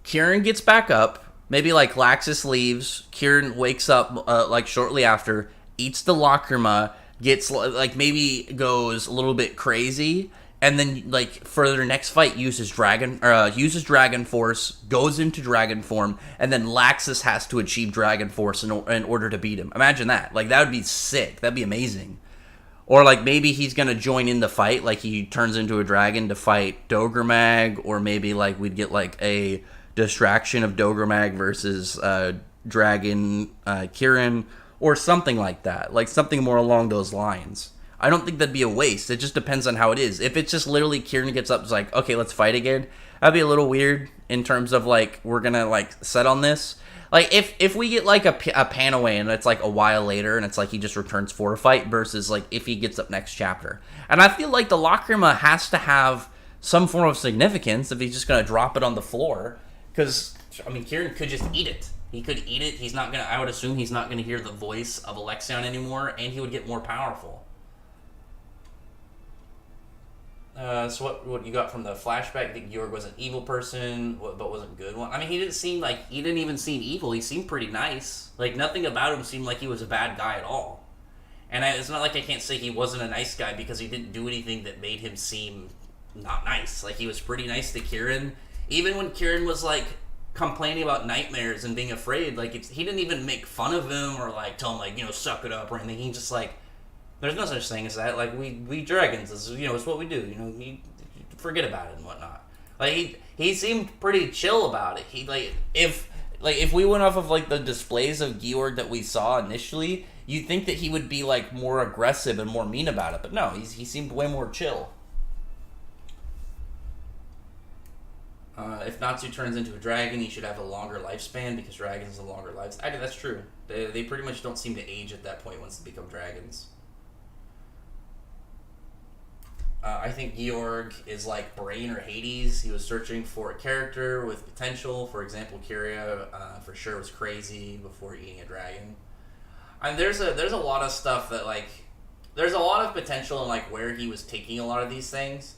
Kieran gets back up. Maybe, like, Laxus leaves, Kieran wakes up, shortly after, eats the Lacrima, gets, like, maybe goes a little bit crazy, and then, like, for their next fight, uses Dragon Force, goes into Dragon form, and then Laxus has to achieve Dragon Force in order to beat him. Imagine that. Like, that would be sick. That'd be amazing. Or, like, maybe he's gonna join in the fight, like, he turns into a dragon to fight Dogremag, or maybe, like, we'd get, like, a distraction of Dogremag versus Dragon Kieran, or something like that. Like, something more along those lines. I don't think that'd be a waste. It just depends on how it is. If it's just literally Kieran gets up and is like, okay, let's fight again, that'd be a little weird in terms of, like, we're gonna, like, set on this. Like, if we get, like, a pan away and it's, like, a while later and it's, like, he just returns for a fight versus, like, if he gets up next chapter. And I feel like the Lacrima has to have some form of significance if he's just gonna drop it on the floor. Because, I mean, Kieran could just eat it. He could eat it. He's not going to, I would assume he's not going to hear the voice of Alexion anymore, and he would get more powerful. So what you got from the flashback, that Georg was an evil person, but wasn't a good one? I mean, he didn't even seem evil. He seemed pretty nice. Like, nothing about him seemed like he was a bad guy at all. And it's not like I can't say he wasn't a nice guy because he didn't do anything that made him seem not nice. Like, he was pretty nice to Kieran. Even when Kieran was, like, complaining about nightmares and being afraid, like, he didn't even make fun of him or, like, tell him, like, you know, suck it up or anything. He just, like, there's no such thing as that. Like, we dragons, it's what we do. You know, forget about it and whatnot. Like, he seemed pretty chill about it. He, like, if we went off of, like, the displays of Georg that we saw initially, you'd think that he would be, like, more aggressive and more mean about it. But no, he seemed way more chill. If Natsu turns into a dragon, he should have a longer lifespan because dragons have a longer lives. I that's true. They pretty much don't seem to age at that point once they become dragons. I think Georg is like Brain or Hades. He was searching for a character with potential. For example, Kieran for sure was crazy before eating a dragon. And there's a lot of stuff that like there's a lot of potential in like where he was taking a lot of these things.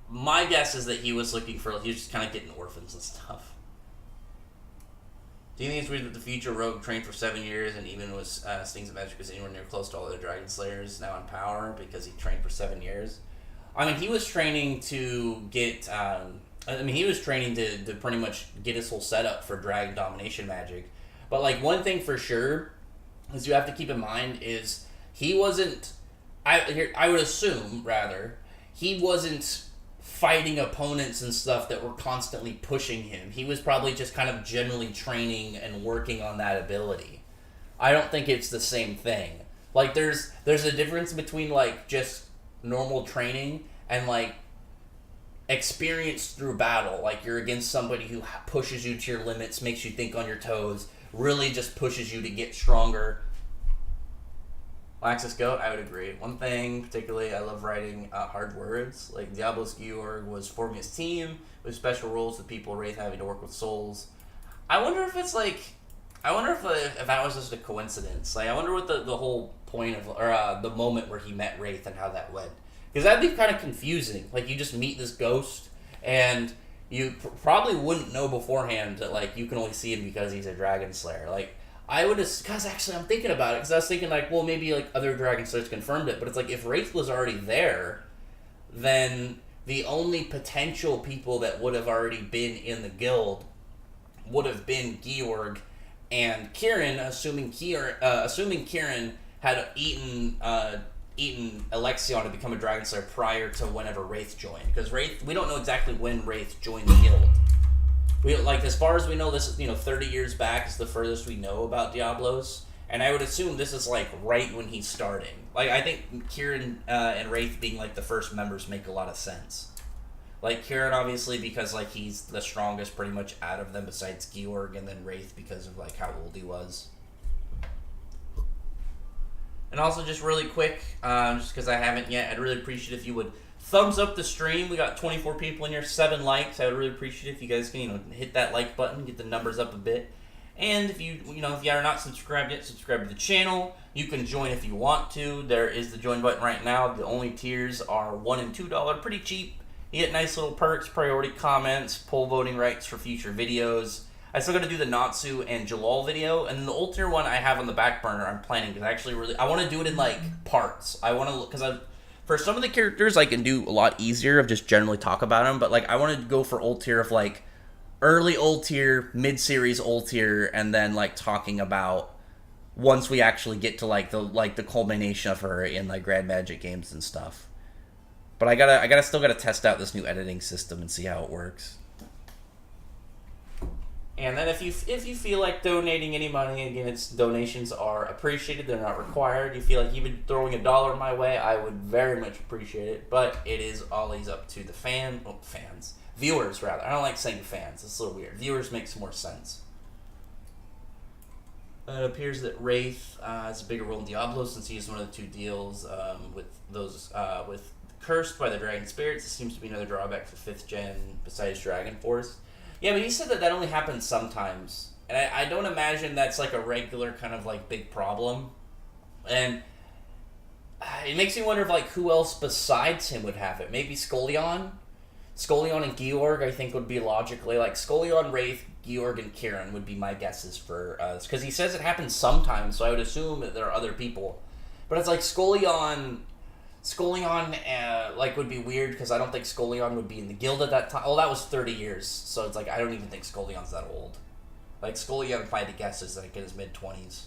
My guess is that he was looking for he was just kind of getting orphans and stuff. Do you think it's weird that the future rogue trained for 7 years and even was Stings of Magic was anywhere near close to all the Dragon Slayers now in power because he trained for 7 years? I mean, he was training to get. He was training to pretty much get his whole setup for Dragon Domination Magic. But like one thing for sure is you have to keep in mind is he wasn't. I would assume rather he wasn't fighting opponents and stuff that were constantly pushing him. He was probably just kind of generally training and working on that ability. I don't think it's the same thing. Like there's a difference between like just normal training and like experience through battle. Like you're against somebody who pushes you to your limits, makes you think on your toes, really just pushes you to get stronger. Laxus Goat, I would agree. One thing particularly, I love writing hard words. Like Diabolos Georg was forming his team with special rules with people Wraith having to work with souls. I wonder if it's like, if that was just a coincidence. Like I wonder what the whole point of, or the moment where he met Wraith and how that went. Because that'd be kind of confusing. Like you just meet this ghost and you probably wouldn't know beforehand that like you can only see him because he's a Dragon Slayer. Like I would, because actually I'm thinking about it, because I was thinking like, well, maybe like other Dragon Slayers confirmed it, but it's like if Wraith was already there, then the only potential people that would have already been in the guild would have been Georg and Kieran, assuming Kieran had eaten Alexion to become a Dragon Slayer prior to whenever Wraith joined, because Wraith, we don't know exactly when Wraith joined the guild. We like, as far as we know, this is 30 years back is the furthest we know about Diabolos, and I would assume this is like right when he's starting. Like I think Kieran and Wraith being like the first members make a lot of sense. Like Kieran obviously because like he's the strongest pretty much out of them besides Georg, and then Wraith because of like how old he was. And also just really quick, just because I haven't yet, I'd really appreciate if you would thumbs up the stream. We got 24 people in here, 7 likes. I would really appreciate if you guys can, hit that like button, get the numbers up a bit. And if you are not subscribed yet, subscribe to the channel. You can join if you want to. There is the join button right now. The only tiers are $1 and $2, pretty cheap. You get nice little perks, priority comments, poll voting rights for future videos. I still got to do the Natsu and Jalal video, and then the old tier one I have on the back burner. I'm planning because I want to do it in like parts. I want to, because for some of the characters I can do a lot easier of just generally talk about them, but like I want to go for old tier of like early old tier, mid series old tier, and then like talking about once we actually get to like the culmination of her in like Grand Magic games and stuff. But I still gotta test out this new editing system and see how it works. And then if you feel like donating any money, again, donations are appreciated. They're not required. You feel like even throwing $1 my way, I would very much appreciate it. But it is always up to the viewers rather. I don't like saying fans. It's a little weird. Viewers makes more sense. It appears that Wraith has a bigger role in Diablo since he's one of the 2 deals with those with cursed by the Dragon Spirits. It seems to be another drawback for 5th gen besides Dragon Force. Yeah, but he said that only happens sometimes. And I don't imagine that's like a regular kind of like big problem. And it makes me wonder if like who else besides him would have it. Maybe Skollion? Skollion and Georg I think would be logically like Skollion, Wraith, Georg, and Kieran would be my guesses for us. Because he says it happens sometimes, so I would assume that there are other people. But it's like Skollion like would be weird because I don't think Skollion would be in the guild at that time. Oh, that was 30 years, so it's like I don't even think Skollion's that old. Like Skollion, if I had to guess, is like in his mid-20s.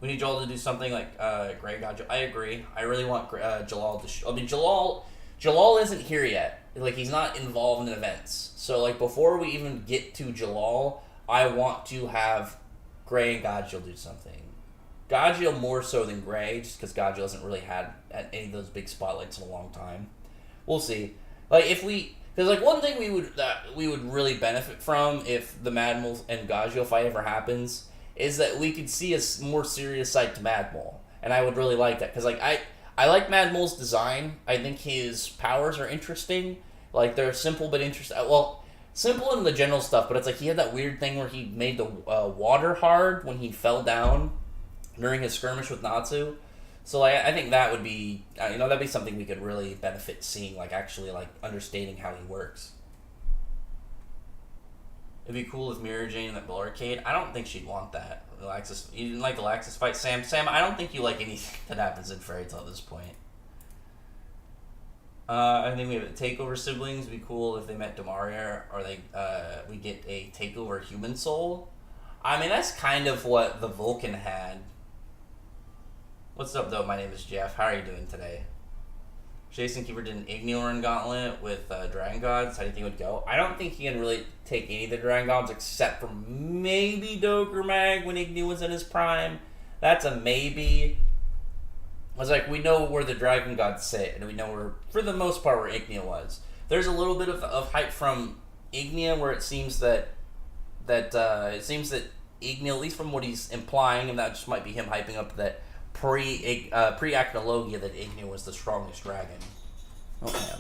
We need Jalal to do something like Grey God. I agree. I really want Jalal to. Jalal isn't here yet. Like he's not involved in events. So like before we even get to Jalal, I want to have Grey and Godjill do something. Godjill more so than Grey, just because Godjill hasn't really had any of those big spotlights in a long time. We'll see. Like, Because like one thing we would really benefit from if the Madmol and Gagio fight ever happens is that we could see a more serious side to Madmol, and I would really like that because like I like Madmol's design. I think his powers are interesting. Like they're simple but interesting. Well, simple in the general stuff, but it's like he had that weird thing where he made the water hard when he fell down during his skirmish with Natsu. So like I think that would be that'd be something we could really benefit seeing, like actually like understanding how he works. It'd be cool if Mirror Jane in that Bull Arcade. I don't think she'd want that. Alaxis, you didn't like Alaxis fight, Sam. Sam, I don't think you like anything that happens in Fairy Tail at this point. I think we have a Takeover siblings. It'd be cool if they met Demaria, or we get a Takeover human soul. I mean, that's kind of what the Vulcan had. What's up, though? My name is Jeff. How are you doing today? Jason Keeper did an Ignoran gauntlet with Dragon Gods. How do you think it would go? I don't think he can really take any of the Dragon Gods except for maybe Dogremag when Igni was in his prime. That's a maybe. It's like we know where the Dragon Gods sit, and we know where, for the most part, where Ignia was. There's a little bit of hype from Ignia where it seems that Ignia, at least from what he's implying, and that just might be him hyping up that pre-Acnologia that Ignia was the strongest dragon. Oh man.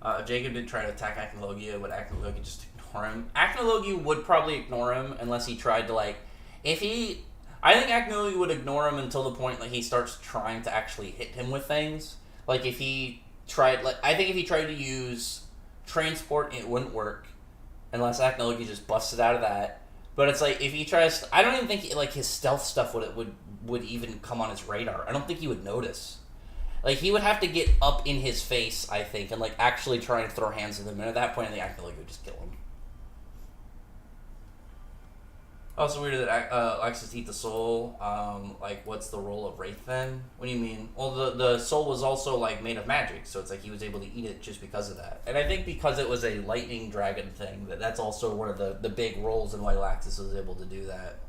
Alright. Jacob did try to attack Acnologia, but Acnologia just ignore him. Acnologia would probably ignore him unless he tried to, like... I think Acnologia would ignore him until the point that he starts trying to actually hit him with things. Like, if he tried... I think if he tried to use Transport, it wouldn't work. Unless Acnologia just busted out of that. But it's like, if he tries... I don't even think, his stealth stuff would even come on his radar. I don't think he would notice. Like, he would have to get up in his face, I think, and, actually try and throw hands at him. And at that point, I think Acnologia would just kill him. Also weird that Alexis eat the soul. What's the role of Wraith then? What do you mean? Well, the soul was also, made of magic, so it's like he was able to eat it just because of that. And I think because it was a lightning dragon thing, that's also one of the big roles in why Laxus was able to do that.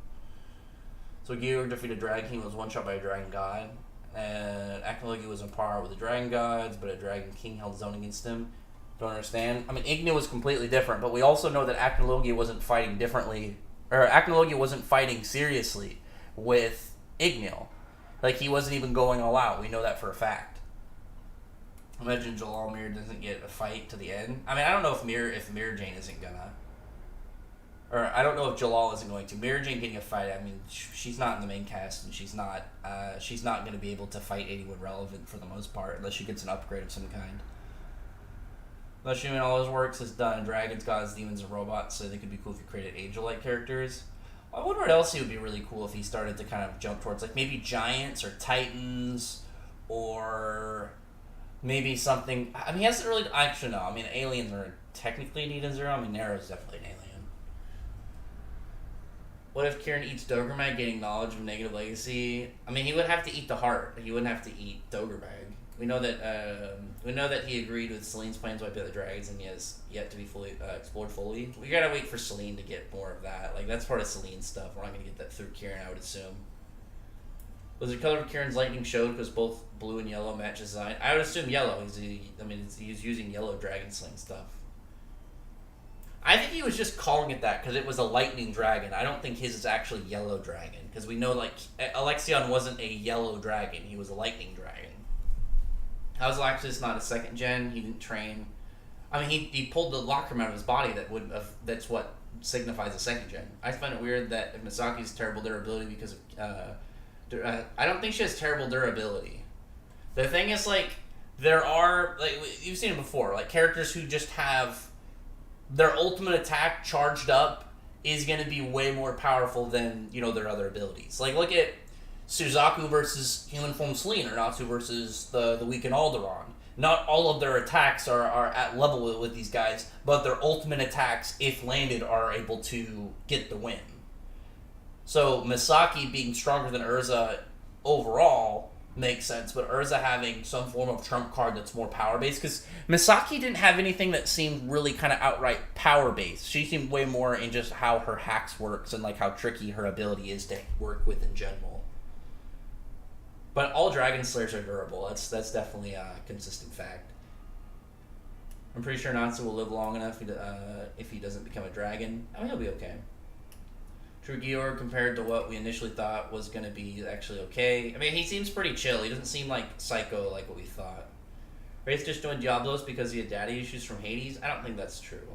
So Georg defeated Dragon King, was one-shot by a Dragon God. And Acnologia was on par with the Dragon Gods, but a Dragon King held his own against him. Don't understand. I mean, Ignia was completely different, but we also know that Acnologia wasn't fighting differently, or Acnologia wasn't fighting seriously with Ignil. He wasn't even going all out. We know that for a fact. Imagine Jalal Mir doesn't get a fight to the end. I mean, I don't know if Mirror Jane isn't gonna. Or I don't know if Jalal isn't going to. Mirror Jane getting a fight, I mean, she's not in the main cast, and she's not going to be able to fight anyone relevant for the most part, unless she gets an upgrade of some kind. Assuming all his works is done, dragons, gods, demons, and robots, so they could be cool if you created angel-like characters. I wonder what else he would be really cool if he started to kind of jump towards, maybe giants or titans, or maybe something. I mean, he hasn't really. Actually, no. I mean, aliens are technically an Eden Zero. I mean, Nero's definitely an alien. What if Kieran eats Dogremag, gaining knowledge of negative legacy? I mean, he would have to eat the heart. He wouldn't have to eat Dogremag. We know that he agreed with Celine's plans to wipe out the dragons, and he has yet to be fully explored fully. We gotta wait for Celine to get more of that. That's part of Celine's stuff. We're not gonna get that through Kieran, I would assume. Was the color of Kieran's lightning showed because both blue and yellow match his design? I would assume yellow. He's using yellow dragon sling stuff. I think he was just calling it that because it was a lightning dragon. I don't think his is actually yellow dragon, because we know Alexion wasn't a yellow dragon. He was a lightning dragon. How's Laxus not a second gen? He didn't train. I mean, he pulled the locker out of his body that's what signifies a second gen. I find it weird that Misaki's terrible durability because of I don't think she has terrible durability. The thing is, there are, you've seen it before, characters who just have their ultimate attack charged up is going to be way more powerful than, their other abilities. Look at Suzaku versus Human Form Celine, or Natsu versus the weakened Alderaan. Not all of their attacks are at level with these guys, but their ultimate attacks, if landed, are able to get the win. So Misaki being stronger than Urza overall makes sense, but Urza having some form of trump card that's more power based, because Misaki didn't have anything that seemed really kind of outright power based. She seemed way more in just how her hacks works and like how tricky her ability is to work with in general. But all Dragon Slayers are durable. That's definitely a consistent fact. I'm pretty sure Natsu will live long enough if he doesn't become a dragon. I mean, he'll be okay. True Georg, compared to what we initially thought was going to be actually okay. I mean, he seems pretty chill. He doesn't seem like psycho like what we thought. Wraith just joined Diabolos because he had daddy issues from Hades? I don't think that's true.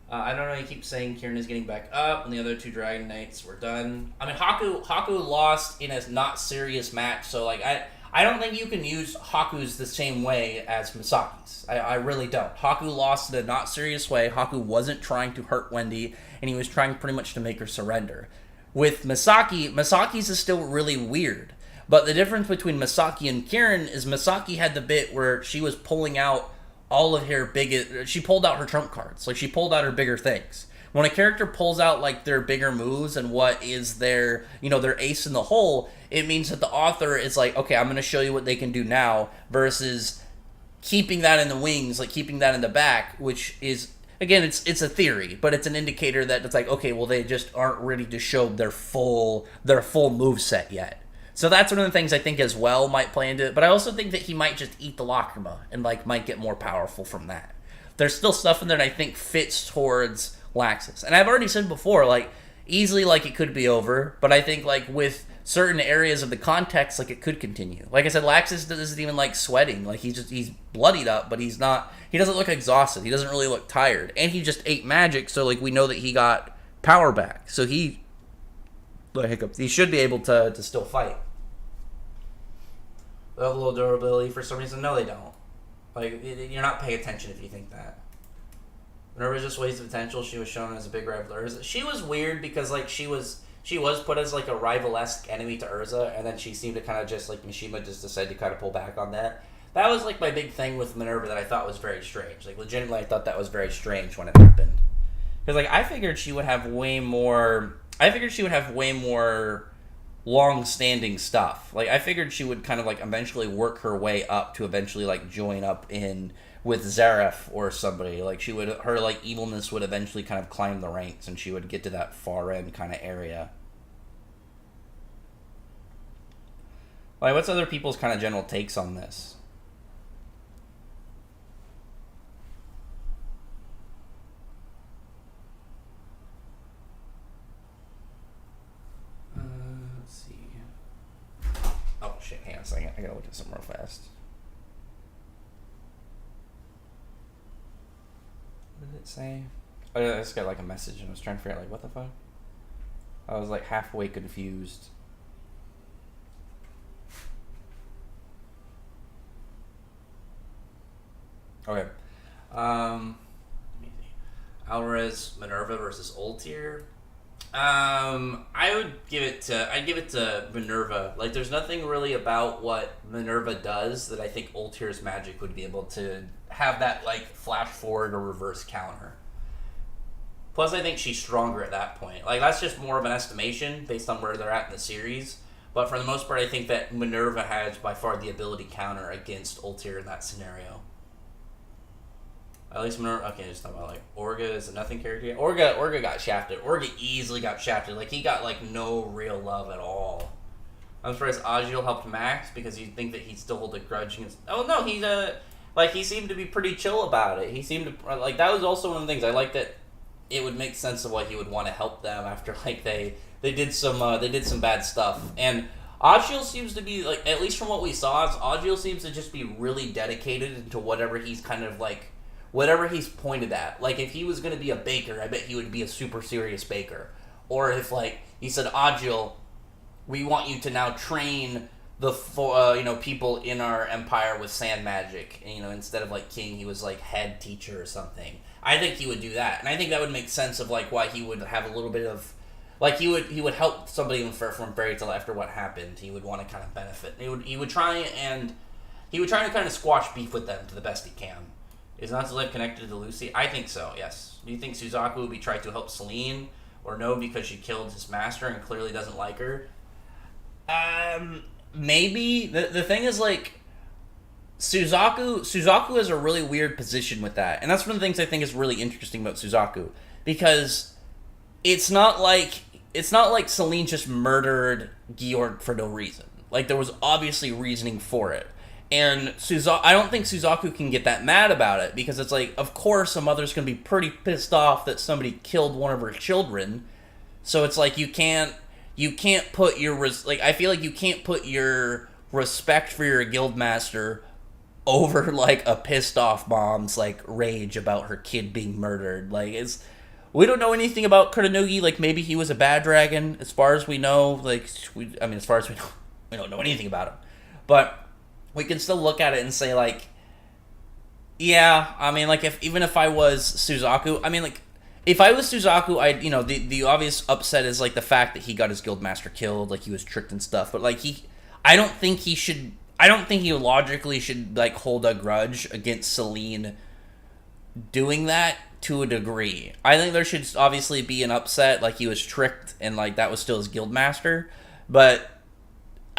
I don't know, he keeps saying Kieran is getting back up and the other two Dragon Knights were done. I mean, Haku lost in a not serious match, so like I don't think you can use Haku's the same way as Misaki's. I really don't. Haku lost in a not serious way. Haku wasn't trying to hurt Wendy, and he was trying pretty much to make her surrender. With Misaki's is still really weird. But the difference between Misaki and Kieran is Misaki had the bit where she was pulling out all of her she pulled out her trump cards. Like, she pulled out her bigger things. When a character pulls out, like, their bigger moves and what is their, their ace in the hole, it means that the author is like, okay, I'm going to show you what they can do now, versus keeping that in the wings, like keeping that in the back, which is, again, it's a theory, but it's an indicator that it's like, okay, well, they just aren't ready to show their full move set yet. So that's one of the things I think as well might play into it, but I also think that he might just eat the Lacrima and like might get more powerful from that. There's still stuff in there that I think fits towards Laxus. And I've already said before, like, easily, like, it could be over, but I think, like, with certain areas of the context, like, it could continue. Like I said, Laxus isn't even, like, sweating. Like, he's bloodied up, but he doesn't look exhausted. He doesn't really look tired. And he just ate magic, so, like, we know that he got power back. So he should be able to still fight. They have a little durability for some reason. No, they don't. Like, you're not paying attention if you think that. Minerva's just wasted potential. She was shown as a big rival to Urza. She was weird because, like, she was put as, like, a rival-esque enemy to Urza, and then she seemed to kind of just, like, Mishima just decided to kind of pull back on that. That was, like, my big thing with Minerva that I thought was very strange. Like, legitimately, I thought that was very strange when it happened. Because, like, I figured she would have way more long-standing stuff. Like, I figured she would kind of, like, eventually work her way up to eventually, like, join up in with Zareth or somebody. Like, her, like, evilness would eventually kind of climb the ranks, and she would get to that far end kind of area. Like, what's other people's kind of general takes on this? Oh, shit, hang on a second. I gotta look at something real fast. What did it say? Oh, yeah, I just got, like, a message, and I was trying to figure out, like, what the fuck? I was, like, halfway confused. Okay. Let me see. Alvarez, Minerva versus Ultir. I'd give it to Minerva. Like, there's nothing really about what Minerva does that I think Ultir's magic would be able to have that, like, flash forward or reverse counter. Plus, I think she's stronger at that point. Like, that's just more of an estimation based on where they're at in the series. But for the most part, I think that Minerva has by far the ability counter against Ultir in that scenario. At least Minerva. Okay, just talk about, like, Orga is a nothing character. Orga got shafted. Orga easily got shafted. Like, he got, like, no real love at all. I'm surprised Agiel helped Max because you'd think that he'd still hold a grudge against. Oh no, he seemed to be pretty chill about it. He seemed to, like, that was also one of the things I like, that it would make sense of why he would want to help them after, like, they did some bad stuff. And Agiel seems to be, like, at least from what we saw, Agiel seems to just be really dedicated into whatever he's kind of, like, whatever he's pointed at. Like, if he was going to be a baker, I bet he would be a super serious baker. Or if, like, he said, Agiel, we want you to now train the people in our empire with sand magic. And, instead of, like, king, he was, like, head teacher or something. I think he would do that. And I think that would make sense of, like, why he would have a little bit of, like, he would help somebody from Fairy Tail after what happened. He would want to kind of benefit. He would try to kind of squash beef with them to the best he can. Is Natsulev connected to Lucy? I think so, yes. Do you think Suzaku would be trying to help Celine? or no because she killed his master and clearly doesn't like her. Maybe the thing is like Suzaku has a really weird position with that, and that's one of the things I think is really interesting about Suzaku, because it's not like Celine just murdered Georg for no reason. Like, there was obviously reasoning for it. And I don't think Suzaku can get that mad about it, because it's like, of course a mother's going to be pretty pissed off that somebody killed one of her children. So it's like, you can't put your I feel like you can't put your respect for your guildmaster over like a pissed off mom's like rage about her kid being murdered. Like, we don't know anything about Kuranogi. Like, maybe he was a bad dragon, as far as we know. Like, as far as we know, we don't know anything about him. But we can still look at it and say, like, yeah, I mean, like, even if I was Suzaku, I mean, like, if I was Suzaku, the obvious upset is, like, the fact that he got his guildmaster killed, like, he was tricked and stuff. But, like, I don't think he logically should, like, hold a grudge against Celine doing that to a degree. I think there should obviously be an upset, like, he was tricked and, like, that was still his guildmaster. But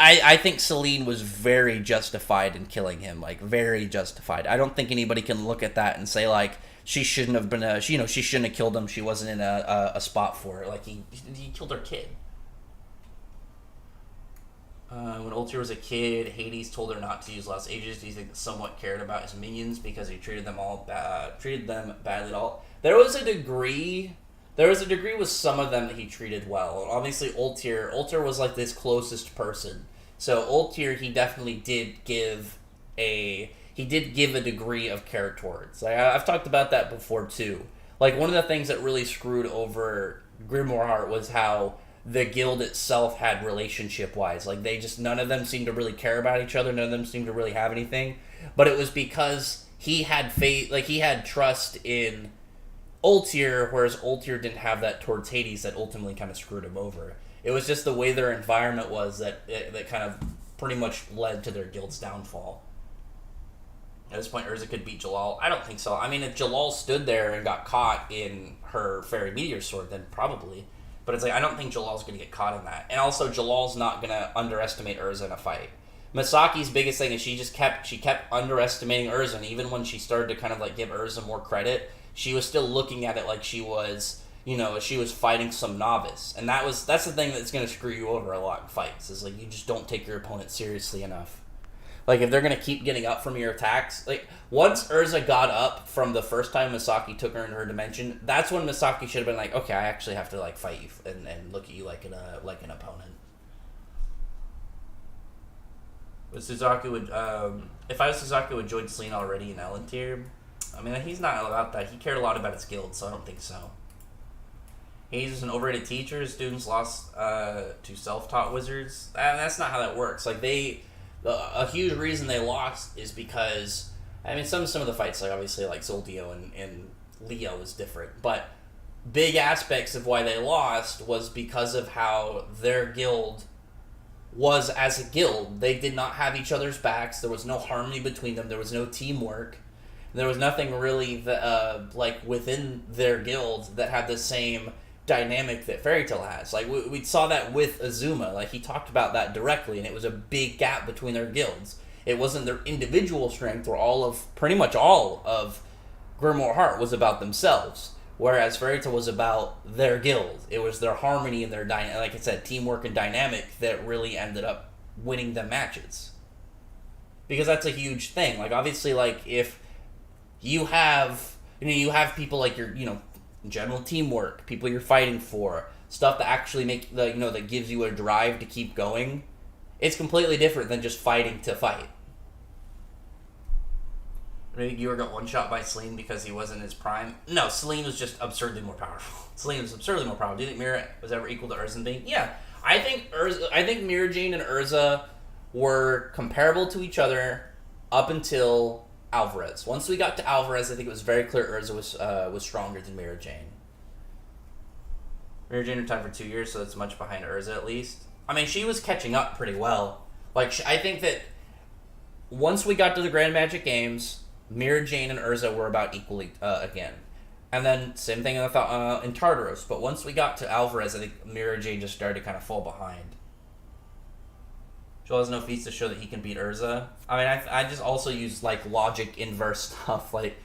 I think Celine was very justified in killing him, like, very justified. I don't think anybody can look at that and say, like, she shouldn't have been she shouldn't have killed him. She wasn't in a spot for it. Like, he killed her kid. When Ultir was a kid, Hades told her not to use Lost Ages. Do you think that somewhat cared about his minions because he treated them badly at all? There was a degree with some of them that he treated well. Obviously, Ultir was like this closest person. So Ultir, he definitely did give a degree of care towards. Like, I've talked about that before too. Like, one of the things that really screwed over Grimoire Heart was how the guild itself had relationship-wise. Like, none of them seemed to really care about each other. None of them seemed to really have anything. But it was because he had faith, like, he had trust in Ultir, whereas Ultir didn't have that towards Hades, that ultimately kind of screwed him over. It was just the way their environment was that kind of pretty much led to their guild's downfall. At this point, Urza could beat Jalal. I don't think so. I mean, if Jalal stood there and got caught in her Fairy Meteor Sword, then probably. But it's like, I don't think Jalal's going to get caught in that. And also, Jalal's not going to underestimate Urza in a fight. Misaki's biggest thing is she kept underestimating Urza, and even when she started to kind of like give Urza more credit, she was still looking at it like she was fighting some novice. And that's the thing that's going to screw you over a lot in fights, is like, you just don't take your opponent seriously enough. Like, if they're going to keep getting up from your attacks, like, once Urza got up from the first time Misaki took her into her dimension, that's when Misaki should have been like, okay, I actually have to, like, fight you and look at you like an opponent. But Suzaku would, if I was Suzaku, would join Celine already in Elantir. I mean, he's not about that. He cared a lot about his guild, so I don't think so. He's an overrated teacher. Students lost to self-taught wizards. That's not how that works. Like, a huge reason they lost is because, I mean, some of the fights, like, obviously, like, Zoldio and Leo was different, but big aspects of why they lost was because of how their guild was as a guild. They did not have each other's backs. There was no harmony between them. There was no teamwork. There was nothing really that, like, within their guild that had the same dynamic that Fairy Tail has. Like, we saw that with Azuma. Like, he talked about that directly, and it was a big gap between their guilds. It wasn't their individual strength, or pretty much all of Grimoire Heart was about themselves, whereas Fairy Tail was about their guild. It was their harmony and their, like I said, teamwork and dynamic that really ended up winning them matches. Because that's a huge thing. Like, obviously, like, if you have people like your, general teamwork, people you're fighting for, stuff that actually that gives you a drive to keep going, it's completely different than just fighting to fight. Maybe you got one shot by Celine because he wasn't in his prime. No, Celine was just absurdly more powerful. Celine was absurdly more powerful. Do you think Mira was ever equal to Urza in being? Yeah, I think Mira Jane and Urza were comparable to each other up until Alvarez. Once we got to Alvarez, I think it was very clear Urza was stronger than Mira Jane. Mira Jane retired for 2 years, so that's much behind Urza at least. I mean, she was catching up pretty well. Like, I think that once we got to the Grand Magic Games, Mira Jane and Urza were about equally again. And then same thing in Tartaros. But once we got to Alvarez, I think Mira Jade just started to kind of fall behind. Joel has no feats to show that he can beat Urza. I mean, I just also use like logic inverse stuff. Like,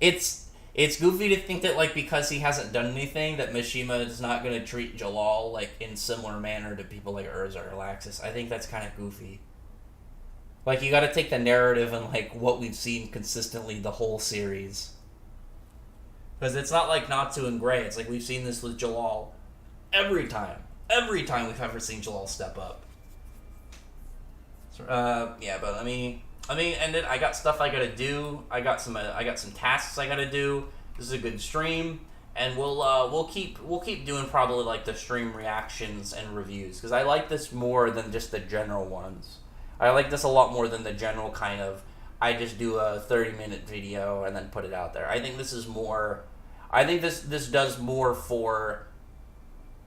it's goofy to think that like because he hasn't done anything that Mishima is not going to treat Jalal like in similar manner to people like Urza or Laxus. I think that's kind of goofy. Like, you got to take the narrative and like what we've seen consistently the whole series. Because it's not like Natsu and Gray. It's like we've seen this with Jalal every time. Every time we've ever seen Jalal step up. So, yeah, but let me end it. I got stuff I gotta do. I got some tasks I gotta do. This is a good stream, and we'll keep doing probably like the stream reactions and reviews because I like this more than just the general ones. I like this a lot more than the general kind of I just do a 30-minute video and then put it out there. I think this is more. I think this does more for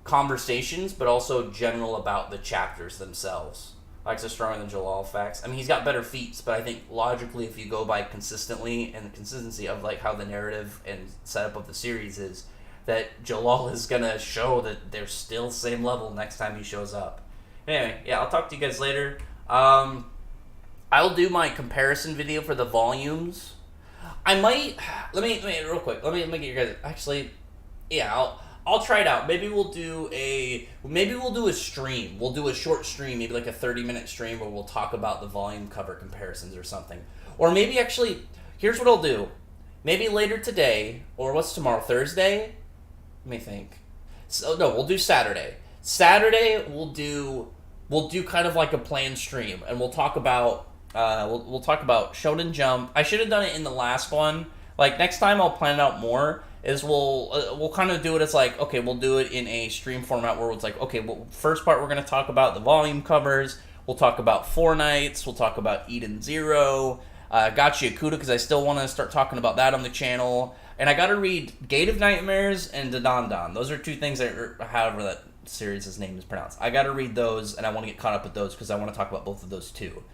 conversations, but also general about the chapters themselves. Like stronger than Jalal facts. I mean, he's got better feats, but I think logically, if you go by consistently and the consistency of like how the narrative and setup of the series is, that Jalal is gonna show that they're still same level next time he shows up. Anyway, yeah, I'll talk to you guys later. I'll do my comparison video for the volumes. I might let me real quick. Let me get you guys actually. Yeah, I'll try it out. Maybe we'll do a stream. We'll do a short stream, maybe like a 30-minute stream where we'll talk about the volume cover comparisons or something. Or maybe actually, here's what I'll do. Maybe later today, or what's tomorrow, Thursday? Let me think. So no, we'll do Saturday. Saturday we'll do kind of like a planned stream, and we'll talk about we'll talk about Shonen Jump. I should have done it in the last one. Like next time I'll plan it out more. Is we'll kind of do it as like, okay, we'll do it in a stream format where it's like, okay, well, first part we're going to talk about the volume covers, we'll talk about Four Nights, we'll talk about Eden Zero, Gachi Akuda, because I still want to start talking about that on the channel, and I got to read Gate of Nightmares and Dadandan. Those are two things that, however that series' name is pronounced. I got to read those, and I want to get caught up with those, because I want to talk about both of those too.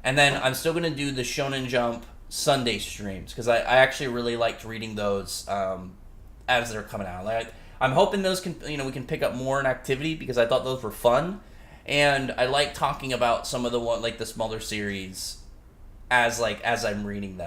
And then I'm still going to do the Shonen Jump Sunday streams because I actually really liked reading those as they're coming out. Like I'm hoping those can we can pick up more in activity because I thought those were fun, and I like talking about some of the the smaller series as I'm reading them.